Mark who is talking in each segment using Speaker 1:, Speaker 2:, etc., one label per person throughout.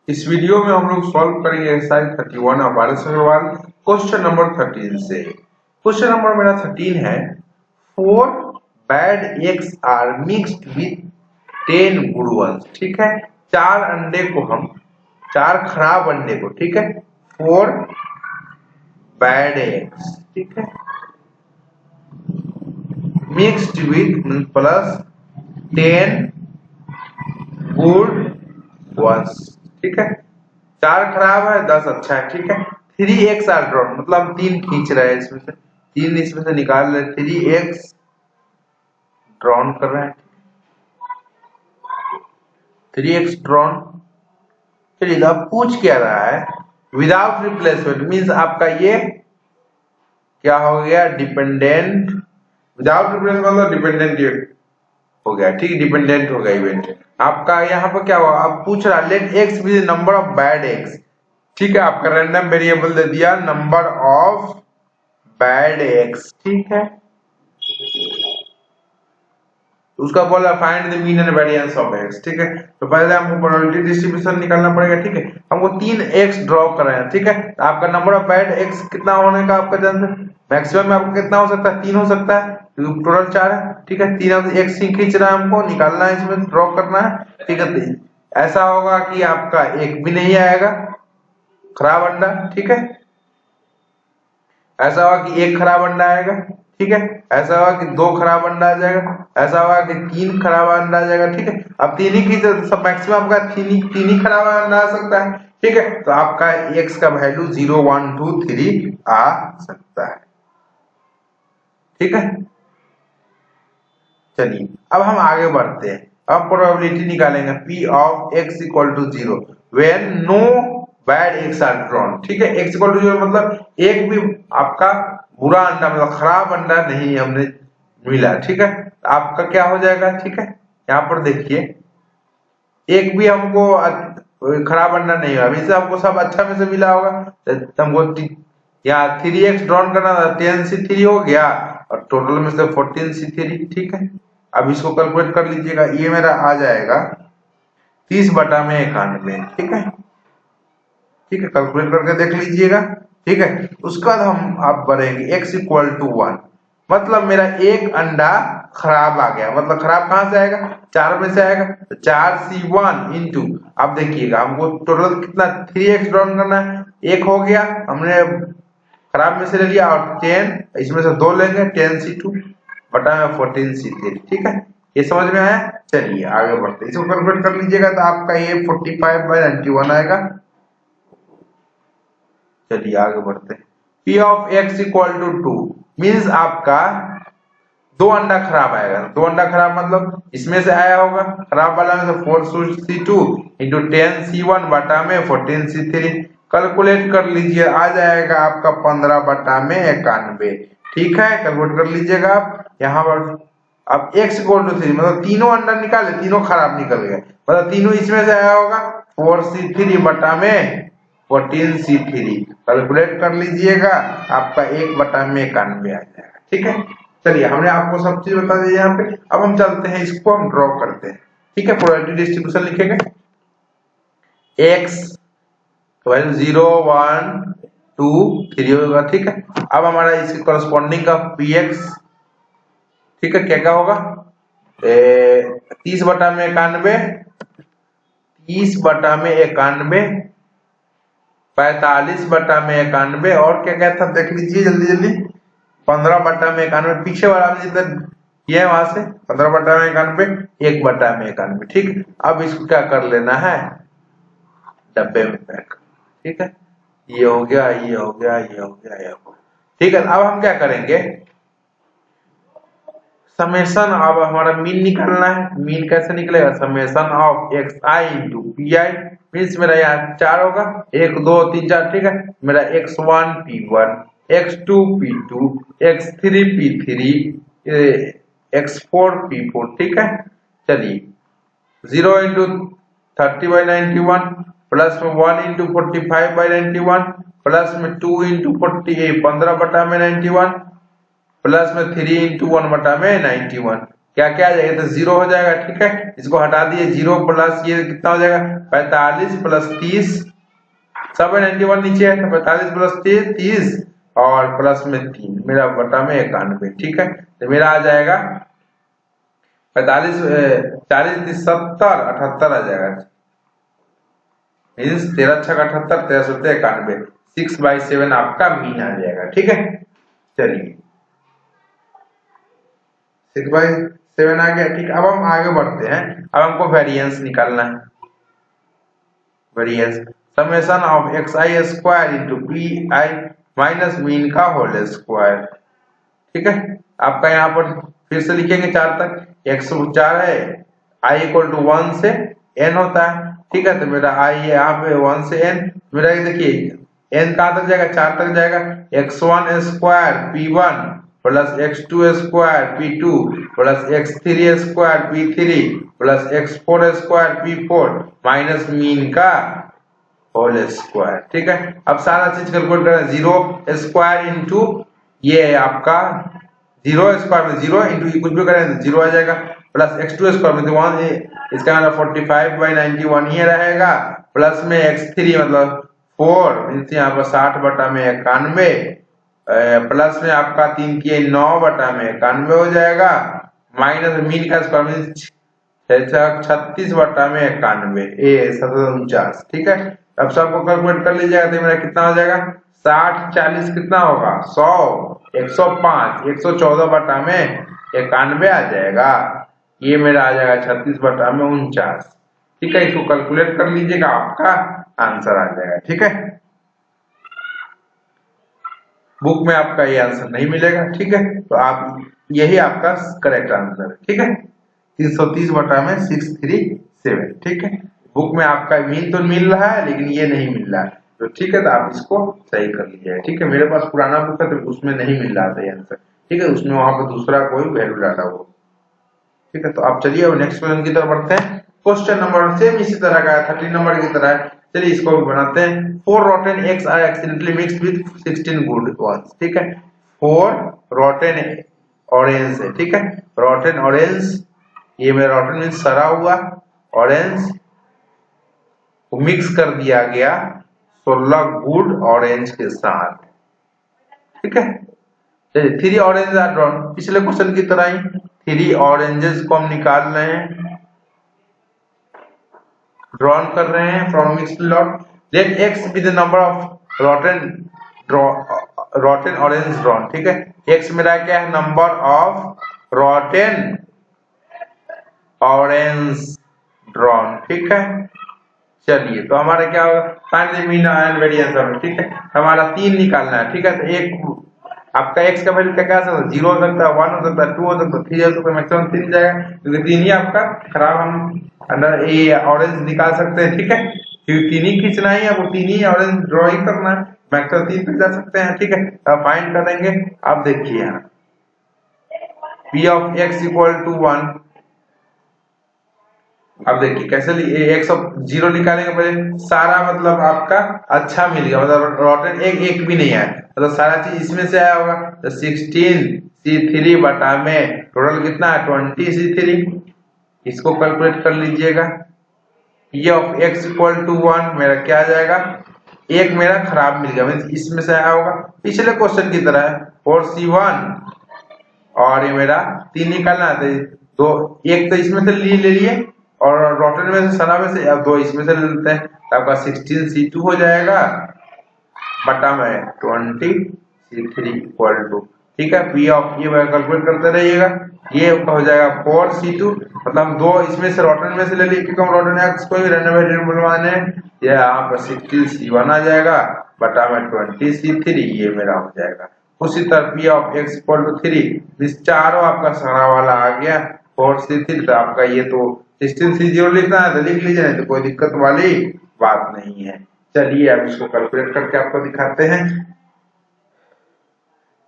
Speaker 1: इस वीडियो में हम लोग सॉल्व करेंगे exercise 31 of Bharat Agarwal question number 13 से। क्वेश्चन नंबर मेरा 13 है, 4 bad eggs are mixed with 10 good ones. ठीक है, चार खराब अंडे को, ठीक है, 4 बैड एग्स, ठीक है, mixed with plus 10 good ones. ठीक है, 4 खराब है, 10 अच्छा है। ठीक है, 3x आर ड्रॉन, मतलब हम 3 खींच रहे हैं, इसमें से निकाल रहे हैं, 3x ड्रॉन कर रहे हैं, 3x ड्रॉन। चलिए, अब पूछ क्या रहा है, विदाउट रिप्लेसमेंट मीन्स आपका ये क्या हो गया, डिपेंडेंट। विदाउट रिप्लेसमेंट मतलब डिपेंडेंट हो गया, ठीक, डिपेंडेंट हो गया इवेंट आपका। यहाँ पर क्या हुआ, अब पूछ रहा let X be number of bad eggs. ठीक है, आपका रैंडम वेरिएबल दे दिया नंबर ऑफ बैड एक्स। ठीक है, उसका बोला find the mean and variance of x. ठीक है, तो पहले हमको प्रोबेबिलिटी डिस्ट्रीब्यूशन निकालना पड़ेगा। ठीक है, हमको 3 एक्स ड्रॉ कर रहे हैं। ठीक है, तो आपका नंबर ऑफ बैड एक्स कितना होने का आपका चांस, मैक्सिमम में आपको कितना हो सकता है, 3 हो सकता है, क्योंकि टोटल 4 है। ठीक है, 3 एक्स ही खींच रहा है, हमको निकालना है, इसमें ड्रॉ करना है। ठीक है, तो ऐसा होगा कि आपका एक भी नहीं आएगा खराब अंडा। ठीक है, ऐसा होगा कि एक खराब अंडा आएगा। ठीक है, ऐसा होगा कि 2 खराब अंडा आ जाएगा, ऐसा होगा कि 3 खराब अंडा आ जाएगा। ठीक है, अब 3 ही की तो सब मैक्सिमम आपका 3 ही खराब अंडा आ सकता है। ठीक है, तो आपका x का वैल्यू 0 1 2 3 आ सकता है। ठीक है, चलिए अब हम आगे बढ़ते हैं। अब प्रोबेबिलिटी निकालेंगे p of x equal to 0 when no bad eggs are drawn. ठीक है, x इक्वल टू 0 मतलब एक भी आपका बुरा अंडा, मतलब खराब अंडा नहीं हमने मिला। ठीक है, आपका क्या हो जाएगा। ठीक है, यहाँ पर देखिए, एक भी हमको खराब अंडा नहीं हुआ, वैसे हमको सब अच्छा में से मिला होगा। तो हमको यहाँ 3x ड्रॉन करना था, 10c3 हो गया और टोटल में से 14c3। ठीक है, अब इसको कैलकुलेट कर लीजिएगा, ये मेरा आ जाएगा 30/91। ठीक है, ठीक है, कैलकुलेट करके देख लीजिएगा। ठीक है, उसके बाद हम अब बढ़ेंगे x इक्वल टू 1, मतलब मेरा एक अंडा खराब आ गया, मतलब खराब कहां से आएगा, 4 में से आएगा, तो 4c1 इंटू, अब देखिएगा हमको टोटल कितना 3x ड्रॉन करना है, एक हो गया, हमने खराब में से ले लिया, और 10 इसमें से 2 लेंगे, 10c2 बटा में 14c3। ठीक है, ये समझ में आया। चलिए आगे बढ़ते हैं, इसको कैलकुलेट कर लीजिएगा, तो आपका ये 45/91 आएगा। चलिए आगे बढ़ते हैं, p of x equal to 2 means आपका 2 अंडा खराब आएगा। 2 अंडा खराब मतलब इसमें से आया होगा, खराब वाला में से 4c2 इंटू 10c1 बटा में 14c3। कैलकुलेट कर लीजिए, आ जाएगा आपका 15/91। ठीक है, कैलकुलेट कर लीजिएगा आप यहाँ पर। अब x इक्वल टू 3 मतलब तीनों अंडा निकाले, तीनों खराब निकल गए, मतलब तीनों इसमें से आया होगा, 4c3 बटा में 14c3। कैलकुलेट कर लीजिएगा, आपका 1/91 आ जाएगा। ठीक है, चलिए हमने आपको सब चीज बता दी यहाँ पे। अब हम चलते हैं, इसको हम ड्रॉ करते हैं। ठीक है, प्रोबेबिलिटी डिस्ट्रीब्यूशन लिखेंगे, x वैल्यू 0 1 2 3 होगा। ठीक है, अब हमारा इसके कॉरेस्पॉन्डिंग का px, ठीक है, क्या क्या होगा, 30/91, 30/91, 45/91, और क्या क्या था देख लीजिए जल्दी जल्दी, 15/91, पीछे वाला में जितना ये है वहां से 15/91, 1/91। ठीक, अब इसको क्या कर लेना है, डब्बे में पैक। ठीक है, ये हो गया, ये हो गया, ये हो गया, ये हो गया। ठीक है, अब हम क्या करेंगे, समेशन, अब हमारा मीन निकालना है। मीन कैसे निकलेगा, summation of xi into P I, means मेरा यहाँ 4 होगा, 1 2 3 4। ठीक है, मेरा x1 p1, x2 p2, x3 p3, x4 p4। ठीक है, चलिए 0 इंटू 30/91 प्लस में 1 इंटू 45/91 प्लस में 2 इंटू 15/91 प्लस में 3 इंटू 1/91, क्या क्या आ जाएगा, तो 0 हो जाएगा। ठीक है, इसको हटा दिए, 0 प्लस ये कितना हो जाएगा 45 प्लस 30, 791 नीचे है, तो 45 प्लस 30 और प्लस में 3 मेरा बटा में 91। ठीक है, तो मेरा आ जाएगा 45 40 70 78 आ जाएगा। मीन्स 13 छक 78, 13 सत्ते 91, 6/7 आपका मीन आ जाएगा। ठीक है, चलिए 6/7 आ गया। ठीक, अब हम आगे बढ़ते हैं। अब हमको वेरिएंस निकालना है। Variance summation of xi square into pi minus mean का होल स्क्वायर। ठीक है, आपका यहाँ पर फिर से लिखेंगे 4 तक, x 4 है, i इक्वल टू 1 से n होता है। ठीक है, तो मेरा i यहाँ पे 1 से n, मेरा ये देखिए n कहाँ तक जाएगा, 4 तक जाएगा। x1 square p1 plus x2 square p2 plus x3 square p3 plus x4 square p4 minus mean का होल स्क्वायर। ठीक है, अब सारा चीज कैलकुलेट करना। 0 स्क्वायर इंटू ये है आपका 0 स्क्वायर में 0 इंटू कुछ भी करें तो 0 आ जाएगा, प्लस x2 स्क्वायर में 1, इसका मतलब 45/91 ये रहेगा, प्लस में x3 मतलब 4 मीन्स यहाँ पर 60/91, प्लस में आपका 3 की 9/91 हो जाएगा, माइनस मीन का स्क्वायर मीन्स 36/91 749। ठीक है, अब सबको कैलकुलेट कर लीजिएगा तो मेरा कितना हो जाएगा, 60 40 कितना होगा, 100 105 114/91 आ जाएगा। ये मेरा आ जाएगा 36/49। ठीक है, इसको कैलकुलेट कर लीजिएगा, आपका आंसर आ जाएगा। ठीक है, बुक में आपका ये आंसर नहीं मिलेगा। ठीक है, तो आप यही आपका करेक्ट आंसर है। ठीक है, 330/637। ठीक है, बुक में आपका मीन तो मिल रहा है लेकिन ये नहीं मिल रहा है, तो ठीक है, तो आप इसको सही कर लीजिए। ठीक है, मेरे पास पुराना बुक है तो उसमें नहीं मिल रहा था ये आंसर। ठीक है, उसमें वहां पर दूसरा कोई वैल्यू डाला हो। ठीक है, तो आप चलिए अब नेक्स्ट क्वेश्चन की तरफ बढ़ते हैं। क्वेश्चन नंबर सेम इसी तरह का है, 13 नंबर की तरह है। चलिए इसको भी बनाते हैं। 4 rotten eggs are accidentally mixed with 16 good ones। ठीक है, 4 rotten orange है। ठीक है, rotten orange, ये मेरा rotten मीन्स सड़ा हुआ, orange को मिक्स कर दिया गया 16 गुड ऑरेंज के साथ। ठीक है, चलिए 3 ऑरेंज आर ड्रॉन, पिछले क्वेश्चन की तरह ही 3 ऑरेंजेस को हम निकाल रहे हैं, ड्रॉन कर रहे हैं from mixed lot. Let x be the number of rotten orange drawn. ठीक है, x मेरा क्या है, number of rotten orange drawn. ठीक है, चलिए तो हमारा क्या होगा, find the mean and variance of. ठीक है, हमारा 3 निकालना है। ठीक है, तो एक आपका x का वैल्यू क्या है, 0 हो सकता है, 1 हो सकता है, 2 हो सकता है, 3 हो सकता है, मैक्सिमम 3 जाएगा, क्योंकि 3 ही आपका खराब हम अंदर ये ऑरेंज निकाल सकते हैं। ठीक है, क्योंकि 3 ही खींचना ही है, वो 3 ही ऑरेंज ड्रॉ ही करना है, मैक्सिमम 3 तक जा सकते हैं। ठीक है, अब फाइंड करेंगे। अब देखिए यहाँ p of x equal to 1। अब देखिए कैसे x of 0 निकालेंगे, पहले सारा मतलब आपका अच्छा मिल गया, मतलब रॉटन एक भी नहीं आया, मतलब सारा चीज इसमें से आया होगा। तो 16c3 बटा में टोटल कितना है, 20c3। इसको कैलकुलेट कर लीजिएगा। p of x equal to 1 मेरा क्या आ जाएगा, एक मेरा खराब मिल गया, इसमें से आया होगा, पिछले क्वेश्चन की तरह 4c1 और ये मेरा 3 निकालना है, तो एक तो इसमें से ले लिए और रॉटन में से सना में से, अब 2 इसमें से ले लेते हैं, तो आपका 16c2 हो जाएगा बटा में 20c3 इक्वल टू। ठीक है, p ऑफ ये कैलकुलेट करते रहिएगा, ये हो जाएगा 4c2, मतलब 2 इसमें से रॉटन में से ले लिए, क्योंकि हम रॉटन x को भी रैंडम वेरिएबल माने, ये यहाँ पर 16c1 आ जाएगा बटा में 20c3, ये मेरा हो जाएगा। उसी तरह p of x equal to 3, इस चारों आपका सना वाला आ गया 4c3, तो आपका ये तो 16c0 लिखना है तो लिख लीजिए, नहीं तो कोई दिक्कत वाली बात नहीं है। चलिए अब इसको कैलकुलेट करके आपको दिखाते हैं।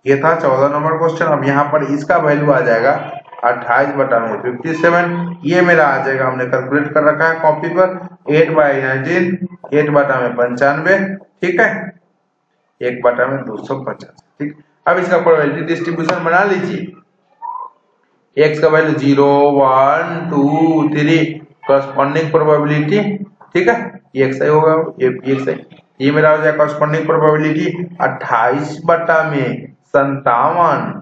Speaker 1: ये था 14 नंबर क्वेश्चन। अब यहाँ पर इसका वैल्यू आ जाएगा 28 बटा में 57, ये मेरा आ जाएगा, हमने कैलकुलेट कर रखा है कॉपी पर, 8/19 8 बटा में 95। ठीक है, 1 बटा में 250। ठीक, अब इसका प्रोबेबिलिटी डिस्ट्रीब्यूशन बना लीजिए। x का वैल्यू 0 1 2 3, करस्पॉन्डिंग प्रोबेबिलिटी ठीक है, ये एक्स आई होगा, ये पी एक्स आई। ये मेरा हो जाएगा कॉरस्पॉन्डिंग प्रोबेबिलिटी 28/57,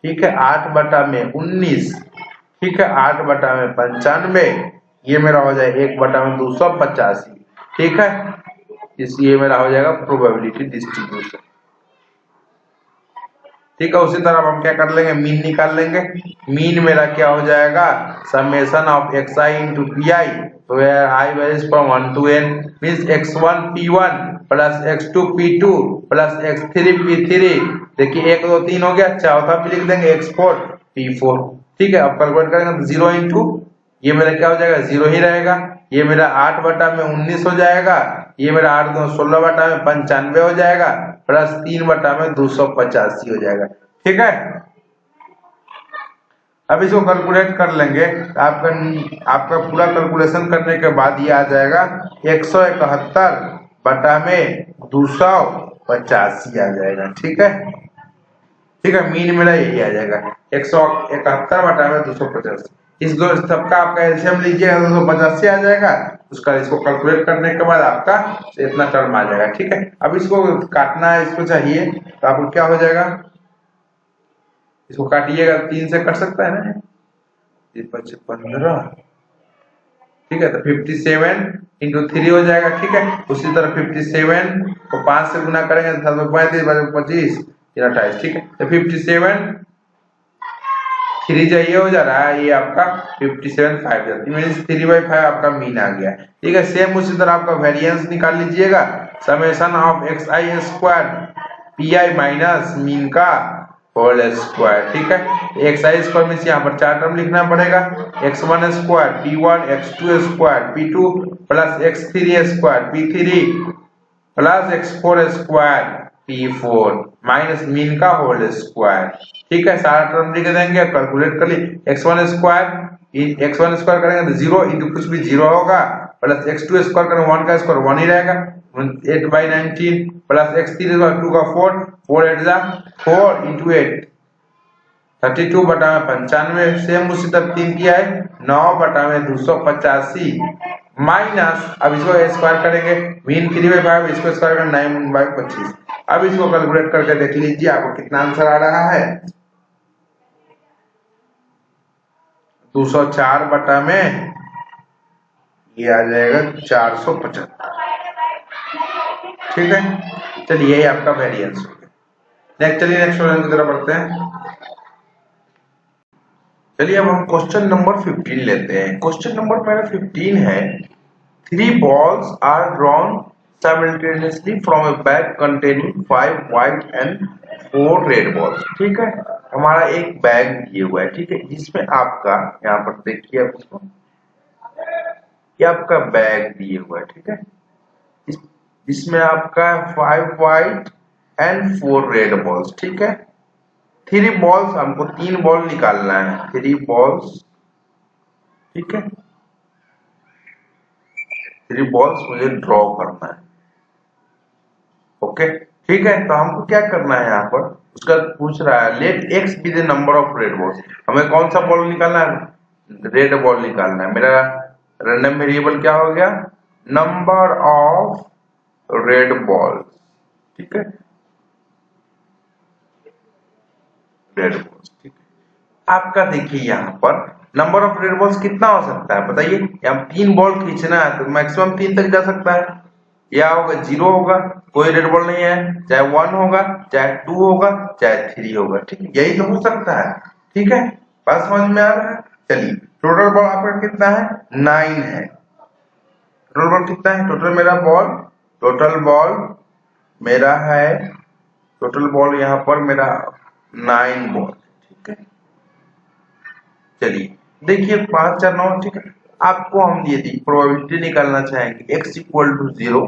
Speaker 1: ठीक है, 8/19, ठीक है, 8/95, ये मेरा हो जाएगा 1/285, ठीक है। इस ये मेरा हो जाएगा प्रोबेबिलिटी डिस्ट्रीब्यूशन, ठीक है। उसी तरह हम क्या कर लेंगे, मीन निकाल लेंगे। मीन मेरा क्या हो जाएगा, summation of x i into P i, तो i varies from 1 to n, means x1 p1 plus x2 p2 plus x3 p3, देखिए 1 2 3 हो गया, चौथा भी लिख देंगे x4 p4, ठीक है। अब कैलकुलेट करेंगे तो 0 इंटू ये मेरा क्या हो जाएगा, 0 ही रहेगा। ये मेरा 8/19 हो जाएगा, ये मेरा 8 2 16/95 हो जाएगा, प्लस 3/285 हो जाएगा, ठीक है। अब इसको कैलकुलेट कर लेंगे, आपका पूरा कैलकुलेशन करने के बाद ये आ जाएगा 171/285 आ जाएगा, ठीक है, ठीक है। मीन मेरा यही आ जाएगा 171/285। इस दो सबका आपका एलसीएम लीजिएगा 285 आ जाएगा, उसका इसको कैलकुलेट करने के बाद आपका इतना टर्म आ जाएगा, ठीक है। अब इसको काटना है, इसको चाहिए तो आपको क्या हो जाएगा, इसको काटिएगा 3 से कट सकता है ना, 15, ठीक है, तो 57 इंटू 3 हो जाएगा, ठीक है। उसी तरह 57 को 5 से गुना करेंगे तो 25 28, ठीक है। तो 57 3 चाहिए हो जा रहा है, ये आपका 57/5 जाती है, मींस 3/5 आपका मीन आ गया, ठीक है। सेम उसी तरह आपका वेरिएंस निकाल लीजिएगा, summation of x I square P I minus mean का होल स्क्वायर, ठीक है। एक्स आई स्क्वायर मींस यहाँ पर 4 टर्म लिखना पड़ेगा, x1 square p1 x2 square p2 plus x3 square p3 plus x4 square p4 minus mean का whole square, ठीक है। सारा टर्म लिख देंगे, कैलकुलेट कर ली, x1 स्क्वायर करेंगे तो 0 इंटू कुछ भी 0 होगा, प्लस x2 स्क्वायर करेंगे 1 का स्क्वायर 1 ही रहेगा, 8/19 प्लस x3 2 का 4 4 8 जा 4 इंटू 8 32/95, सेम उसी तरह 3 किया है 9/285 माइनस, अब इसको स्क्वायर करेंगे, मीन 3/5, इसको स्क्वायर करेंगे 9/25। अब इसको कैलकुलेट करके देख लीजिए आपको कितना आंसर आ रहा है, 204 बटा में ये आ जाएगा 475, ठीक है। चलिए यही आपका वेरिएंस हो गया। चलिए नेक्स्ट क्वेश्चन की तरफ बढ़ते हैं। चलिए अब हम क्वेश्चन नंबर 15 लेते हैं। क्वेश्चन नंबर मेरा 15 है, 3 balls are drawn simultaneously from a bag containing 5 white and 4 red balls, ठीक है। हमारा एक बैग दिए हुआ है, ठीक है, जिसमें आपका यहाँ पर देखिए आप इसको, ये आपका बैग दिए हुआ है, ठीक है, इसमें आपका 5 white and 4 red balls, ठीक है। 3 balls, हमको 3 बॉल निकालना है, 3 balls, ठीक है, 3 balls मुझे ड्रॉ करना है, ओके, ठीक है। तो हमको क्या करना है, यहाँ पर उसका पूछ रहा है let X be the number of red balls, हमें कौन सा बॉल निकालना है, रेड बॉल निकालना है। मेरा रैंडम वेरिएबल क्या हो गया, नंबर ऑफ रेड बॉल्स, ठीक है, रेड बॉल्स, ठीक है। आपका देखिए यहाँ पर नंबर ऑफ रेड बॉल्स कितना हो सकता है बताइए, यहाँ 3 बॉल खींचना है तो मैक्सिमम 3 तक जा सकता है, या होगा 0 होगा, कोई रेड बॉल नहीं है, चाहे 1 होगा, चाहे 2 होगा, चाहे 3 होगा, ठीक है, यही तो हो सकता है, ठीक है। बात समझ में आ रहा है। चलिए टोटल बॉल आपका कितना है, 9 है, टोटल बॉल कितना है, टोटल बॉल मेरा है, टोटल बॉल यहाँ पर मेरा 9 बॉल, ठीक है। चलिए देखिए 5 4 9, ठीक है। आपको हम यदि प्रोबेबिलिटी निकालना चाहेंगे x इक्वल टू 0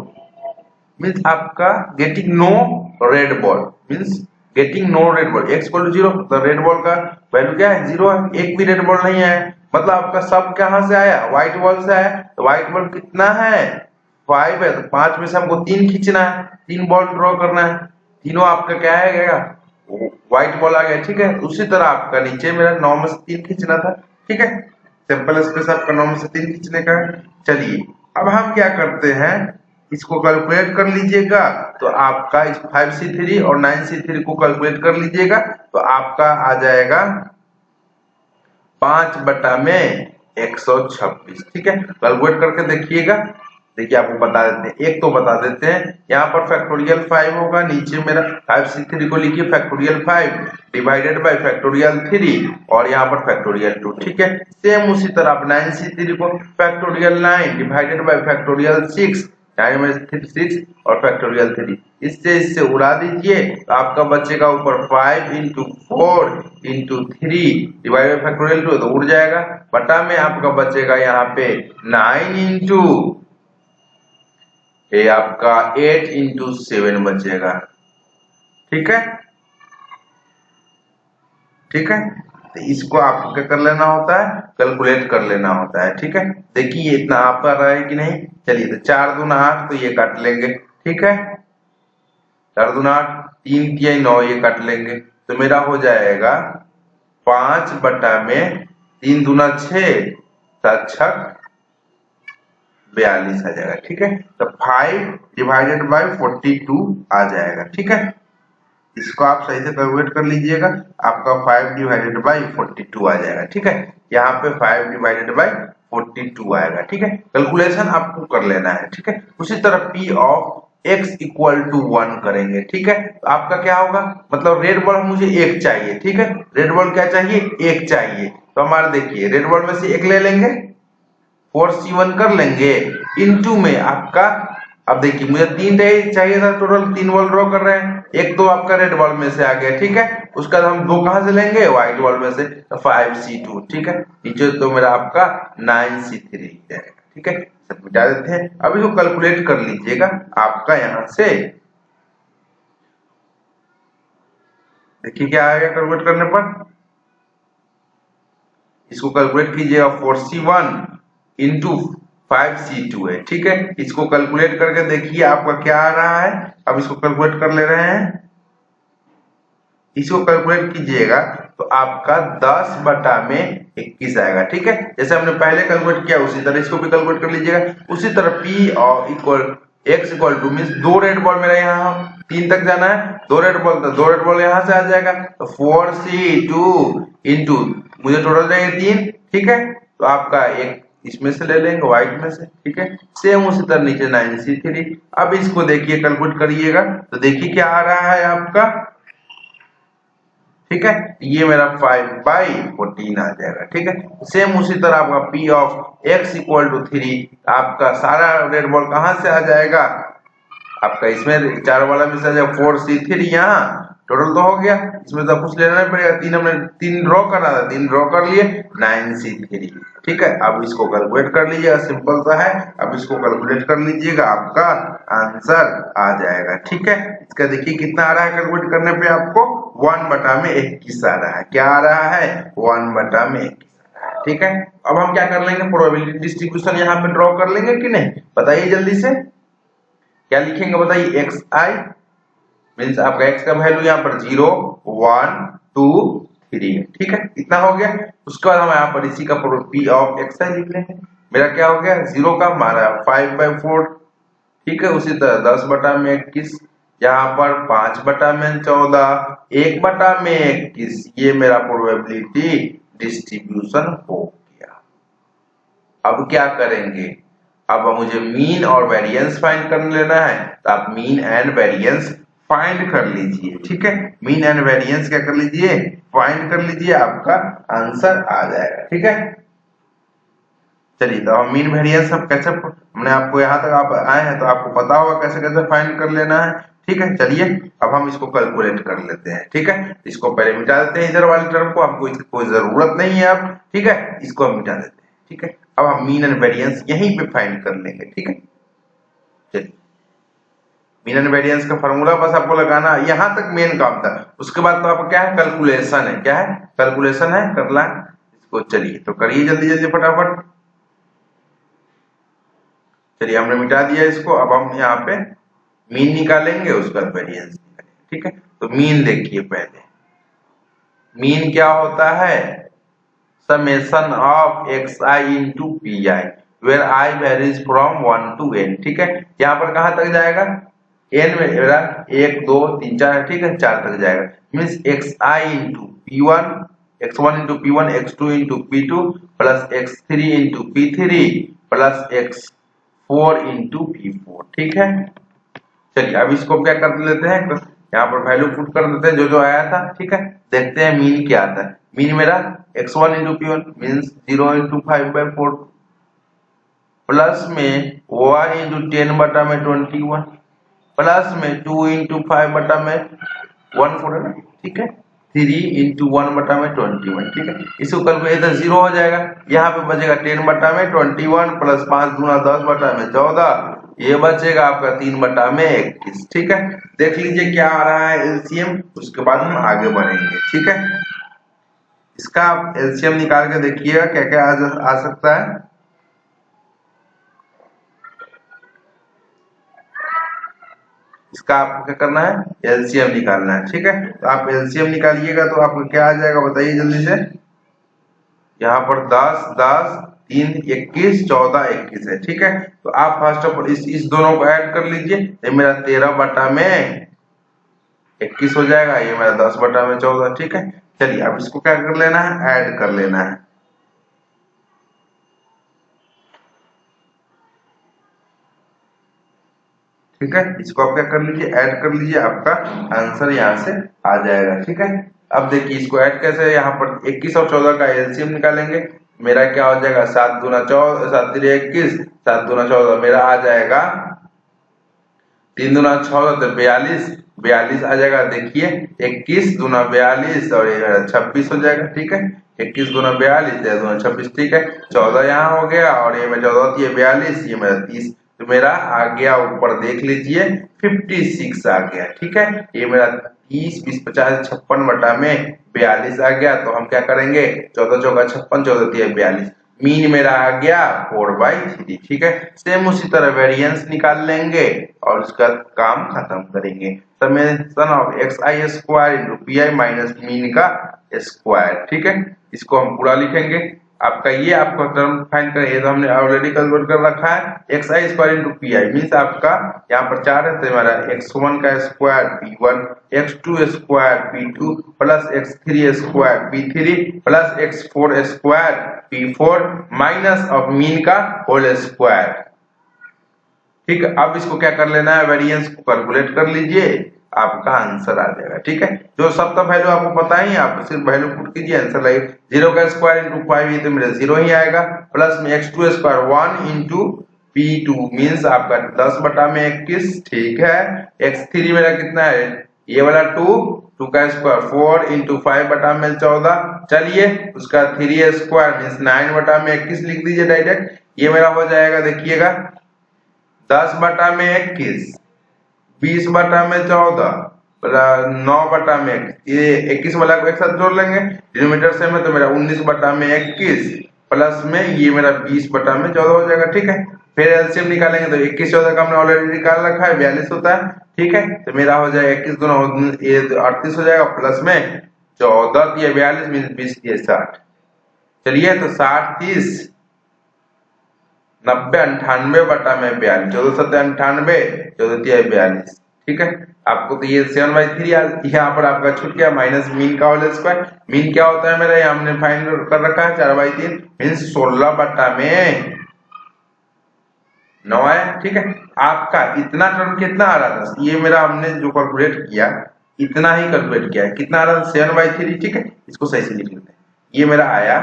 Speaker 1: मीन्स आपका getting no red ball, means getting no red ball, x equal to 0 तो रेड बॉल का वैल्यू क्या है, 0 है, एक भी रेड बॉल नहीं है, मतलब आपका सब कहां से आया, व्हाइट बॉल से आया। तो व्हाइट बॉल कितना है, 5 है, तो 5 में से हमको 3 खींचना है, 3 बॉल ड्रॉ करना है, तीनों आपका क्या है, व्हाइट बॉल आ गया, ठीक है। उसी तरह आपका नीचे मेरा 9 में से 3 खींचना था, ठीक है, सिंपल स्पेस आपका 9 में से 3 खींचने का है। चलिए अब हम क्या करते हैं, इसको कैलकुलेट कर लीजिएगा। तो आपका इस 5C3 और 9C3 को कैलकुलेट कर लीजिएगा, तो आपका आ जाएगा 5/126। ठीक है, कैलकुलेट करके देखिएगा। देखिए आपको बता देते हैं, एक तो बता देते हैं, यहाँ पर फैक्टोरियल 5 होगा, नीचे मेरा 5C3 को लिखिए फैक्टोरियल 5 डिवाइडेड बाय फैक्टोरियल 3 और यहाँ पर फैक्टोरियल 2। ठीक है, सेम उसी तरह आप 9C3 को फैक्टोरियल 9 डिवाइडेड बाय फैक्टोरियल 6 में 6 और फैक्टोरियल 3 इससे उड़ा दीजिए, तो आपका बचेगा ऊपर 5 into 4 into 3 divided by factorial 2, तो उड़ जाएगा। बटा में आपका बचेगा यहाँ पे 9 इंटू ये आपका 8 इंटू 7 बचेगा। ठीक है, ठीक है, तो इसको आपको क्या कर लेना होता है, कैलकुलेट कर लेना होता है। ठीक है, देखिए इतना आप आ रहा है कि नहीं। चलिए, तो 4 दूना 8, तो ये काट लेंगे। ठीक है, 4 दूना 8, 3 तिया 9, ये काट लेंगे, तो मेरा हो जाएगा 5/3 दूना 6 7 6 42 आ जाएगा। ठीक है, तो 5 डिवाइडेड बाय 42 आ जाएगा। ठीक है, इसको आप सही से कैलकुलेट कर लीजिएगा, आपका 5 डिवाइडेड बाय 42 आ जाएगा। ठीक है, यहाँ पे 5 डिवाइडेड बाय 42 आएगा। ठीक है, कैलकुलेशन आपको कर लेना है। ठीक है, उसी तरह P of x equal to 1 करेंगे। ठीक है, तो आपका क्या होगा, मतलब रेड बॉल मुझे 1 चाहिए। ठीक है, रेड बॉल क्या चाहिए, 1 चाहिए। तो हमारा देखिए रेड बॉल में से 1 ले लेंगे, 4C1 कर लेंगे, इनटू में आपका, अब देखिए मुझे 3 चाहिए था, टोटल 3 बॉल ड्रॉ कर रहे हैं, एक तो आपका रेड बॉल में से आ गया। ठीक है, उसका हम 2 कहां से लेंगे, व्हाइट बॉल में से, तो 5C2। ठीक है, नीचे तो मेरा आपका 9C3 जाएगा। ठीक है, सब मिटा देते हैं। अब इसको कैलकुलेट कर लीजिएगा आपका यहां से, देखिए क्या आएगा कैलकुलेट करने पर, इसको कैलकुलेट कीजिएगा 4C1 इंटू 5C2 है। ठीक है, इसको कैलकुलेट करके देखिए आपका क्या आ रहा है। अब इसको कैलकुलेट कर ले रहे हैं, इसको कैलकुलेट कीजिएगा तो आपका 10/21 आएगा। ठीक है, जैसे हमने पहले कैलकुलेट किया उसी तरह इसको भी कैलकुलेट कर लीजिएगा। उसी तरह P और equal x equal to means 2 red ball मेरा यहाँ 3 तक जाना है, 2 रेड बॉल, तो 2 रेड बॉल यहाँ से आ जाएगा, तो 4C2 इंटू मुझे टोटल चाहिए 3। ठीक है, तो आपका एक इसमें से ले लेंगे व्हाइट में से। ठीक है, सेम उसी तरह नीचे 9C3। अब इसको देखिए कैलकुलेट करिएगा, तो देखिए क्या आ रहा है आपका। ठीक है, ये मेरा 5/14 आ जाएगा। ठीक है, सेम उसी तरह आपका P of x equal to 3, आपका सारा रेड बॉल कहां से आ जाएगा, आपका इसमें 4 वाला में से आ जाएगा 4C3, यहाँ टोटल तो हो गया, इसमें तो कुछ लेना नहीं पड़ेगा, 3 हमने 3 ड्रॉ करना था, 3 ड्रॉ कर लिए, 9C3। ठीक है, अब इसको कैलकुलेट कर लीजिएगा, सिंपल सा है। अब इसको कैलकुलेट कर लीजिएगा, आपका आंसर आ जाएगा। ठीक है, इसका देखिए कितना आ रहा है, कैलकुलेट करने पे आपको 1/21 आ रहा है। क्या आ रहा है, 1/21। ठीक है, अब हम क्या कर लेंगे, प्रोबेबिलिटी डिस्ट्रीब्यूशन यहाँ पे ड्रॉ कर लेंगे कि नहीं, बताइए जल्दी से। क्या लिखेंगे बताइए, xi मीन्स आपका x का वैल्यू यहाँ पर 0 1 2 3 है। ठीक है, इतना हो गया। उसके बाद हम यहाँ पर इसी का P ऑफ xi लिख लेंगे। मेरा क्या हो गया, 0 का हमारा 5/4। ठीक है, उसी तरह 10/21, यहाँ पर 5/14, 1/21, ये मेरा प्रोबेबिलिटी डिस्ट्रीब्यूशन हो गया। अब क्या करेंगे, अब मुझे मीन और वेरिएंस फाइंड कर लेना है, तो आप मीन एंड वेरिएंस फाइंड कर लीजिए। ठीक है, मीन एंड वेरिएंस क्या कर लीजिए, फाइंड कर लीजिए, आपका आंसर आ जाएगा। ठीक है, चलिए तो हम मीन वेरिएंस सब कैसे, हमने आपको यहाँ तक आप आए हैं तो आपको पता होगा कैसे कैसे फाइंड कर लेना है। ठीक है, चलिए अब हम इसको कैलकुलेट कर लेते हैं। ठीक है, इसको पहले मिटा देते हैं, इधर वाली टर्म को, हमको इसकी कोई जरूरत नहीं है अब। ठीक है, इसको हम मिटा देते हैं। ठीक है, अब हम मीन एंड वेरिएंस यहीं पे फाइंड कर लेंगे। ठीक है, चलिए मीन एंड वेरिएंस का फॉर्मूला बस आपको लगाना, यहां तक मेन काम था। उसके बाद तो आपका क्या है, कैलकुलेशन है। क्या है, कैलकुलेशन है, करना है इसको। चलिए तो करिए जल्दी जल्दी फटाफट। चलिए हमने मिटा दिया इसको, अब हम यहाँ पे मीन निकालेंगे, उसके बाद वेरिएंस निकालेंगे। ठीक है, तो मीन देखिए, पहले मीन क्या होता है, summation of xi into P I. Where I varies from 1 to n। ठीक है, यहाँ पर कहाँ तक जाएगा, n में मेरा 1 2 3 4 ठीक है, 4 तक जाएगा। Means xi into p1, x1 into p1, x2 into p2 plus x3 into p3 plus x4 into p4। ठीक है, चलिए अब इसको क्या कर लेते हैं, यहाँ पर वैल्यू पुट कर देते हैं जो जो आया था। ठीक है, देखते हैं मीन क्या आता है। मीन मेरा x1 into p1 means 0 into 5/4 plus में 1 इंटू 10 बटा में 21 प्लस में 2 इंटू 5 बटा में 1/4 है ना। ठीक है, 3 इंटू 1 बटा में 21। ठीक है, इसको कल को इधर 0 हो जाएगा, यहाँ पे बचेगा 10 बटा में 21 प्लस 5 दूना 10 बटा में 14, ये बचेगा आपका 3 बटा में 21। ठीक है, देख लीजिए क्या आ रहा है एलसीएम, उसके बाद हम आगे बढ़ेंगे। ठीक है, इसका आप एलसीएम निकाल के देखिएगा क्या क्या आ सकता है। इसका आपको क्या करना है, एलसीएम निकालना है। ठीक है, तो आप एलसीएम निकालिएगा तो आपको क्या आ जाएगा बताइए जल्दी से। यहाँ पर 10 10 3 21 14 21 है। ठीक है, तो आप फर्स्ट ऑफ ऑल इस दोनों को ऐड कर लीजिए, ये मेरा 13 बटा में 21 हो जाएगा, ये मेरा 10 बटा में 14। ठीक है, चलिए अब इसको क्या कर लेना है, ऐड कर लेना है। ठीक है, इसको आप क्या कर लीजिए, ऐड कर लीजिए, आपका आंसर यहाँ से आ जाएगा। ठीक है, अब देखिए इसको ऐड कैसे, यहाँ पर 21 और 14 का एलसीएम निकालेंगे। मेरा क्या हो जाएगा, 7 दूना 14 7 3 21 7 दूना 14 मेरा आ जाएगा 3 दूना 14 तो 42 42 आ जाएगा। देखिए 21 दूना 42 और 26 हो जाएगा। ठीक है, 21 दूना 42 दूना 26। ठीक है, 14 यहाँ हो गया और ये में 14 ये 42 ये मेरा 30, तो मेरा आ गया ऊपर देख लीजिए 56 आ गया। ठीक है, ये मेरा 30 20 50 56 बटा में 42 आ गया। तो हम क्या करेंगे, 14 चौका 56 14 3 42, मीन मेरा आ गया 4/3। ठीक है, सेम उसी तरह वेरिएंस निकाल लेंगे और उसका काम खत्म करेंगे। Summation of xi square into P minus mean का स्क्वायर। ठीक है, इसको हम पूरा लिखेंगे। आपका ये आपका टर्म फाइंड करें, ये तो हमने ऑलरेडी कैलकुलेट कर रखा है। xi square into P means आपका यहाँ पर 4 है तो हमारा x1 का square p1 x2 square p2 plus x3 square p3 plus x4 square p4 minus of mean का होल स्क्वायर। ठीक है, अब इसको क्या कर लेना है, वेरिएंस को कैलकुलेट कर लीजिए, आपका आंसर आ जाएगा। ठीक है, जो सबका वैल्यू आपको पता ही, आप सिर्फ वैल्यू पुट कीजिए, आंसर लाइए। 0 का स्क्वायर इंटू 5 ये तो मेरा 0 ही आएगा, प्लस में x2 square 1 into p2 means आपका 10 बटा में 21। ठीक है, x3 मेरा कितना है, ये वाला 2 का स्क्वायर 4 इंटू 5 बटा में 14। चलिए उसका 3 स्क्वायर मीन्स 9 बटा में 21 लिख दीजिए डायरेक्ट। ये मेरा हो जाएगा, देखिएगा 10 बटा में 21 20 बटा में 14 9 बटा में ये 21 वाला को एक साथ जोड़ लेंगे, डिनोमिनेटर सेम है तो मेरा 19 बटा में 21 प्लस में ये मेरा 20 बटा में 14 हो जाएगा। ठीक है, फिर एलसीएम निकालेंगे तो 21 14 का हमने ऑलरेडी निकाल रखा है 42 होता है। ठीक है, तो मेरा हो जाएगा 21 दूना ये 38 हो जाएगा प्लस में 14 ये 42 मीन्स 20 ये 60। चलिए तो 60 30 90 98 बटा में 42 14 7 98 14 3 42। ठीक है, आपको तो ये 7/3 यहाँ पर आपका छूट गया, माइनस मीन का होल स्क्वायर। मीन क्या होता है मेरा, ये हमने फाइंड कर रखा है 4/3 मीन्स 16 बटा में 9 है। ठीक है, आपका इतना टर्म कितना आ रहा था, ये मेरा हमने जो कैलकुलेट किया इतना ही कैलकुलेट किया है, कितना आ रहा था 7/3। ठीक है, इसको सही से लिख लेते हैं, ये मेरा आया,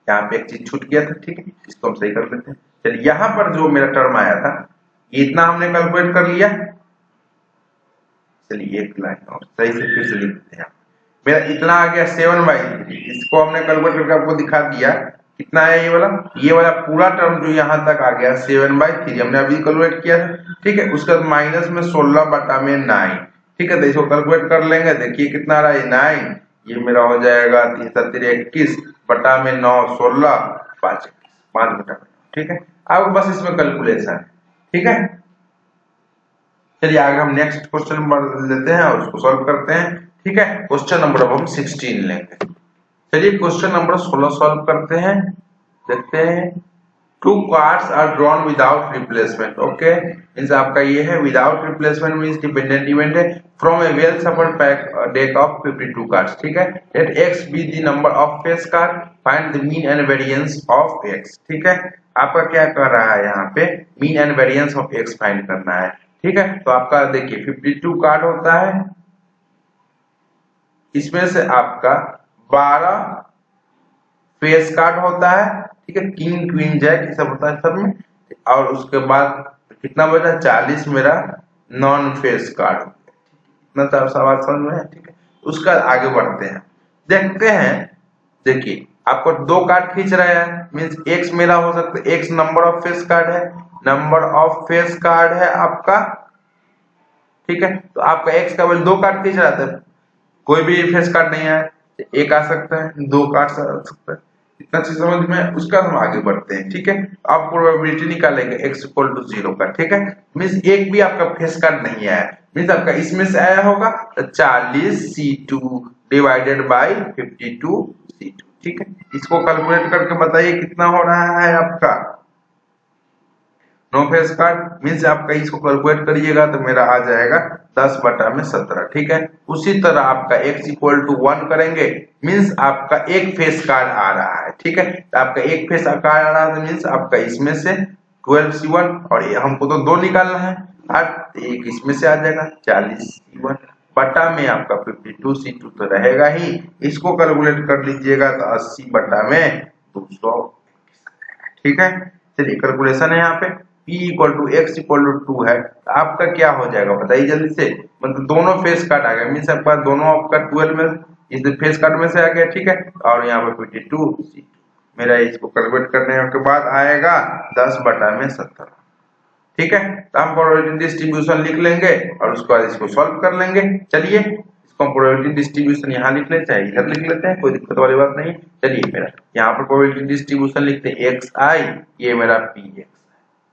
Speaker 1: यहाँ पे एक चीज छूट गया था। ठीक है, इसको हम सही कर लेते हैं। चलिए यहाँ पर जो मेरा टर्म आया था इतना हमने कैलकुलेट कर लिया। चलिए एक लाइन और सही से फिर से लिख देते हैं, मेरा इतना आ गया 7/3, इसको हमने कैलकुलेट करके आपको दिखा दिया कितना है, ये वाला पूरा टर्म जो यहाँ तक आ गया 7/3 हमने अभी कैलकुलेट किया था। ठीक है, उसका माइनस में 16 बटा में 9। ठीक है, तो इसको कैलकुलेट कर लेंगे, देखिए कितना आ रहा है 9, ये मेरा हो जाएगा 3 7 21 बटा में 9 16 5 बटा में। ठीक है, अब बस इसमें कैलकुलेशन है। ठीक है, चलिए आगे हम नेक्स्ट क्वेश्चन नंबर लेते हैं और उसको सॉल्व करते हैं। ठीक है, क्वेश्चन नंबर अब हम 16 लेंगे। चलिए क्वेश्चन नंबर 16 सॉल्व करते हैं। देखते हैं, 2 cards are drawn without replacement. Okay, means आपका ये है without replacement means dependent event है from a well shuffled pack deck of 52 cards. ठीक है, let x be the number of face card, find the mean and variance of x। ठीक है, आपका क्या कर रहा है यहाँ पे, mean and variance of x find करना है। ठीक है, तो आपका देखिए 52 कार्ड होता है, इसमें से आपका 12 फेस कार्ड होता है। ठीक है, किंग क्वीन जैक ये सब होता है सब में, और उसके बाद कितना बचा, 40 मेरा नॉन फेस कार्ड। इतना तो सवाल समझ में है। ठीक है, उसका आगे बढ़ते हैं, देखते हैं। देखिए आपको 2 कार्ड खींच रहा है, मींस x मेरा हो सकता है, x number of face card है, नंबर ऑफ फेस कार्ड है आपका। ठीक है, तो आपका x का वैल्यू 2 कार्ड खींच रहा था, कोई भी फेस कार्ड नहीं है, एक आ सकता है, 2 कार्ड आ सकता है। इतना चीज समझ में, उसका हम आगे बढ़ते हैं। ठीक है, आप प्रोबेबिलिटी निकालेंगे x इक्वल टू 0 का। ठीक है, मींस एक भी आपका फेस कार्ड नहीं आया, मींस आपका इसमें से आया होगा तो 40 C2 डिवाइडेड बाय 52 C2। ठीक है, इसको कैलकुलेट करके बताइए कितना हो रहा है आपका नो फेस कार्ड, मीन्स आपका इसको कैलकुलेट करिएगा तो मेरा आ जाएगा 10/17। ठीक है, उसी तरह आपका x इक्वल टू 1 करेंगे, मीन्स आपका एक फेस कार्ड आ रहा है। ठीक है, तो आपका एक फेस कार्ड आ रहा है, मीन्स आपका इसमें से 12C1, और ये हमको तो 2 निकालना है, 8 एक इसमें से आ जाएगा 40C1 बटा में आपका 52C2 तो रहेगा ही। इसको कैलकुलेट कर लीजिएगा तो 80/200। ठीक है, चलिए कैलकुलेशन है यहाँ पे, p equal to x equal to 2 है, तो आपका क्या हो जाएगा बताइए जल्दी से। मतलब दोनों फेस कार्ड आ गया, मीन्स आपका दोनों आपका 12 में इस फेस कार्ड में से आ गया। ठीक है, और यहाँ पे 52 मेरा इसको कैलकुलेट करने के बाद आएगा 10/17। ठीक है, तो हम प्रोबेबिलिटी डिस्ट्रीब्यूशन लिख लेंगे और उसके बाद इसको सॉल्व कर लेंगे। चलिए इसको प्रोबेबिलिटी डिस्ट्रीब्यूशन यहाँ लिख लेते हैं, इधर लिख लेते हैं, कोई दिक्कत वाली बात नहीं। चलिए मेरा यहाँ पर प्रोबेबिलिटी डिस्ट्रीब्यूशन लिखते हैं xi, ये मेरा px।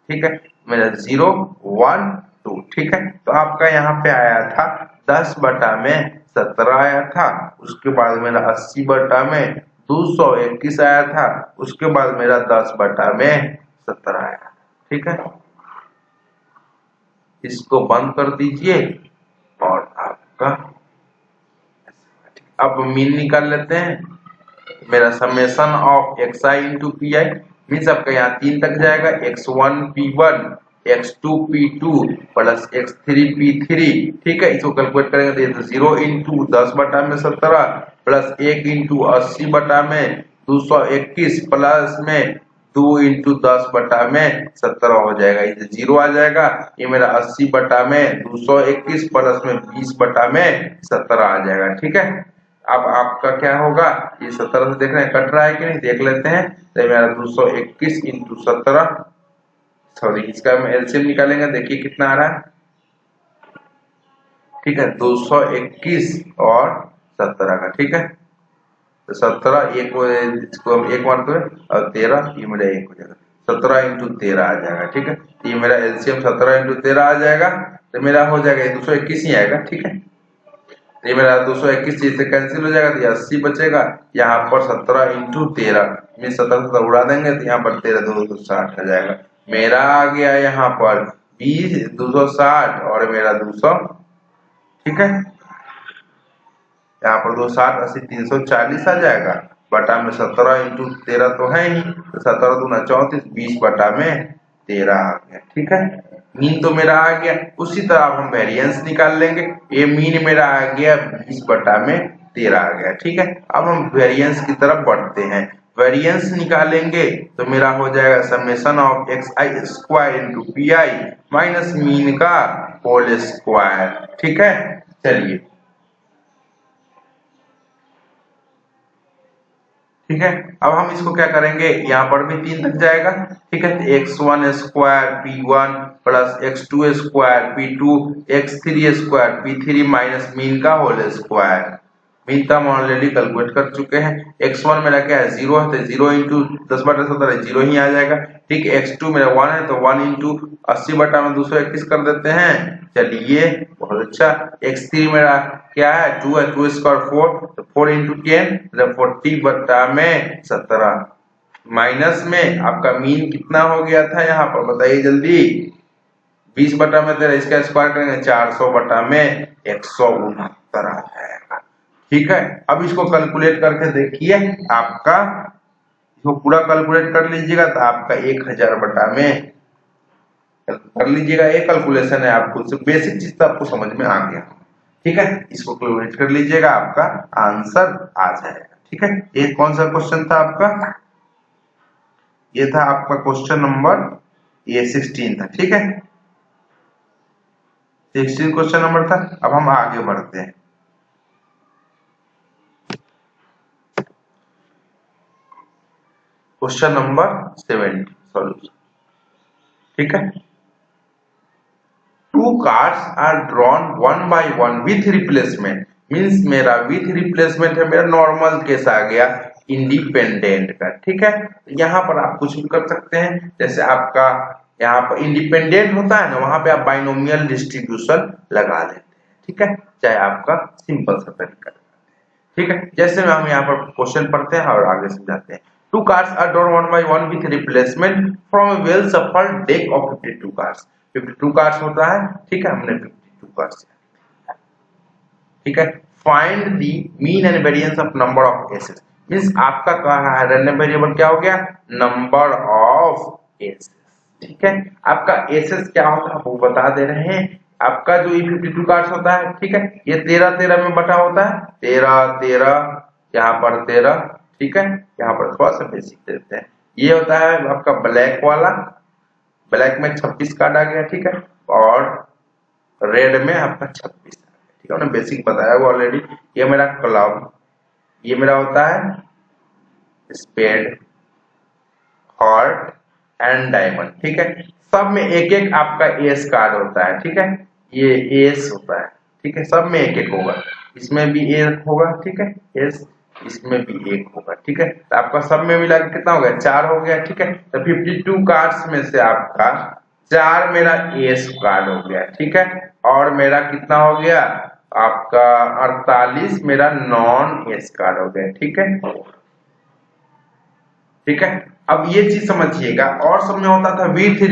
Speaker 1: ठीक है, मेरा 0 1 2। ठीक है, तो आपका यहाँ पे आया था 10/17 आया था, उसके बाद मेरा 80/221 आया था, उसके बाद मेरा 10/17 आया। ठीक है, इसको बंद कर दीजिए और आपका अब मीन निकाल लेते हैं। मेरा summation of xi into P I, means आपका यहाँ 3 तक जाएगा, x1 p1 x2 p2 plus x3 p3। ठीक है, इसको कैलकुलेट करेंगे तो ये तो 0 इंटू 10/17 प्लस 1 इंटू 80/221 प्लस में 2 इंटू 10/17 हो जाएगा, ये 0 आ जाएगा। ये मेरा 80/221 प्लस में 20/17 आ जाएगा। ठीक है, अब आपका क्या होगा, ये 17 से देख रहे हैं कट रहा है कि नहीं, देख लेते हैं। तो मेरा 221 इंटू 17, सॉरी इसका हम एलसीएम निकालेंगे, देखिए कितना आ रहा है। ठीक है, 221 और 17 का। ठीक है, तो 17 इसको हम 1 मानते हैं और 13, ये मेरा 1 हो जाएगा, 17 इंटू 13 आ जाएगा। ठीक है, ये मेरा एलसीएम 17 इंटू 13 आ जाएगा, तो मेरा हो जाएगा 221 ही आएगा। ठीक है, ये मेरा 221 चीज से कैंसिल हो जाएगा, तो 80 बचेगा। यहाँ पर 17 इंटू 13 में 17 उड़ा देंगे तो यहाँ पर 13 260 आ जाएगा। मेरा आ गया यहाँ पर 20 260 और मेरा 200। ठीक है, यहाँ पर 260 80 340 आ जाएगा, बटा में 17 इंटू 13 तो है ही, तो 17 दूना 34 20/13 आ गया। ठीक है, मीन तो मेरा आ गया। उसी तरह अब हम वेरिएंस निकाल लेंगे, ये मीन मेरा आ गया 20/13 आ गया। ठीक है, अब हम वेरिएंस की तरफ बढ़ते हैं। वेरिएंस निकालेंगे तो मेरा हो जाएगा summation of xi square into P I minus mean का होल स्क्वायर। ठीक है, चलिए ठीक है, अब हम इसको क्या करेंगे, यहाँ पर भी 3 तक जाएगा। ठीक है, x1 square p1 plus x2 square p2 x3 square p3 minus mean का होल स्क्वायर। मीन का हम ऑलरेडी कैलकुलेट कर चुके हैं। x1 मेरा क्या है 0 है, तो 0 इंटू 10/17 0 ही आ जाएगा। ठीक है, x2 मेरा 1 है, तो 1 इंटू 80/221 कर देते हैं। चलिए बहुत अच्छा। x3 मेरा क्या है 2 है, 2 स्क्वायर 4, तो 4 इंटू 10 40/17 माइनस में आपका मीन कितना हो गया था यहाँ पर बताइए जल्दी। 20 बटा में 13, इसका स्क्वायर करेंगे 400 बटा में 169 आ जाएगा। ठीक है, अब इसको कैलकुलेट करके देखिए आपका, इसको पूरा कैलकुलेट कर लीजिएगा तो आपका 1000 बटा में कर लीजिएगा। एक कैलकुलेशन है, आपको बेसिक चीज तो आपको समझ में आ गया। ठीक है, इसको कैलकुलेट कर लीजिएगा, आपका आंसर आ जाएगा। ठीक है, ये कौन सा क्वेश्चन था आपका? ये था आपका क्वेश्चन नंबर ये 16 था। ठीक है, 16 क्वेश्चन नंबर था। अब हम आगे बढ़ते हैं। Question number 70 solution. ठीक है, two cards are drawn one by one with replacement, means मेरा विथ रिप्लेसमेंट है, मेरा नॉर्मल केस आ गया इंडिपेंडेंट का। ठीक है, यहाँ पर आप कुछ भी कर सकते हैं, जैसे आपका यहाँ पर इंडिपेंडेंट होता है ना, वहां पे आप बाइनोमियल डिस्ट्रीब्यूशन लगा लेते हैं। ठीक है, चाहे आपका सिंपल सा तरीका। ठीक है, जैसे हम यहाँ पर क्वेश्चन पढ़ते हैं और आगे समझाते हैं। Two cards are drawn one by one with replacement from a well shuffled deck of 52 cards. 52 cards होता है। ठीक है, हमने 52 कार्ड्स। ठीक है, find the mean and variance of number of aces, means आपका कहा है रैंडम वेरिएबल क्या हो गया, नंबर ऑफ एसेस। ठीक है, आपका एसेस क्या होता है वो बता दे रहे हैं। आपका जो 52 कार्ड्स होता है, ठीक है, ये 13 में बटा होता है, 13 यहाँ पर 13। ठीक है, यहाँ पर थोड़ा सा बेसिक देते हैं। ये होता है आपका ब्लैक वाला, ब्लैक में 26 कार्ड आ गया। ठीक है, और रेड में आपका 26। ठीक है, मैंने बेसिक बताया वो ऑलरेडी। ये मेरा क्लब, ये मेरा होता है स्पेड, हार्ट एंड डायमंड। ठीक है, सब में एक एक आपका एस कार्ड होता है। ठीक है, ये एस होता है। ठीक है, सब में एक एक होगा, इसमें भी एक होगा। ठीक है, एस, इसमें भी एक होगा। ठीक है, तो आपका सब में मिला के कितना हो गया, 4 हो गया। ठीक है, तो 52 कार्ड्स में से आपका 4 मेरा एस कार्ड हो गया। ठीक है, और मेरा कितना हो गया आपका 48 मेरा नॉन एस कार्ड हो गया। ठीक है, ठीक है, अब ये चीज समझिएगा। और सब में होता था विथ,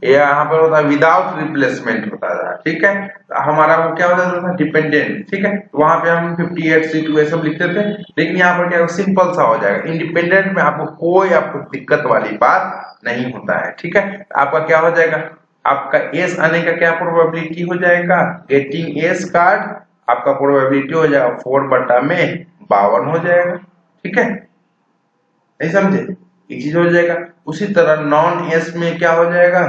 Speaker 1: यहाँ पर होता विदाउट रिप्लेसमेंट होता था। ठीक है, हमारा वो क्या होता था, डिपेंडेंट। ठीक है, वहां पे हम 58 C2 ये सब लिखते थे, लेकिन यहाँ पर क्या सिंपल सा हो जाएगा। इंडिपेंडेंट में आपको कोई दिक्कत वाली बात नहीं होता है। ठीक है, आपका क्या हो जाएगा, आपका एस आने का क्या प्रोबेबिलिटी हो जाएगा, गेटिंग एस कार्ड, आपका प्रोबेबिलिटी हो जाएगा 4 बटा में 52 हो जाएगा। ठीक है, नहीं समझे, एक चीज हो जाएगा। उसी तरह नॉन एस में क्या हो जाएगा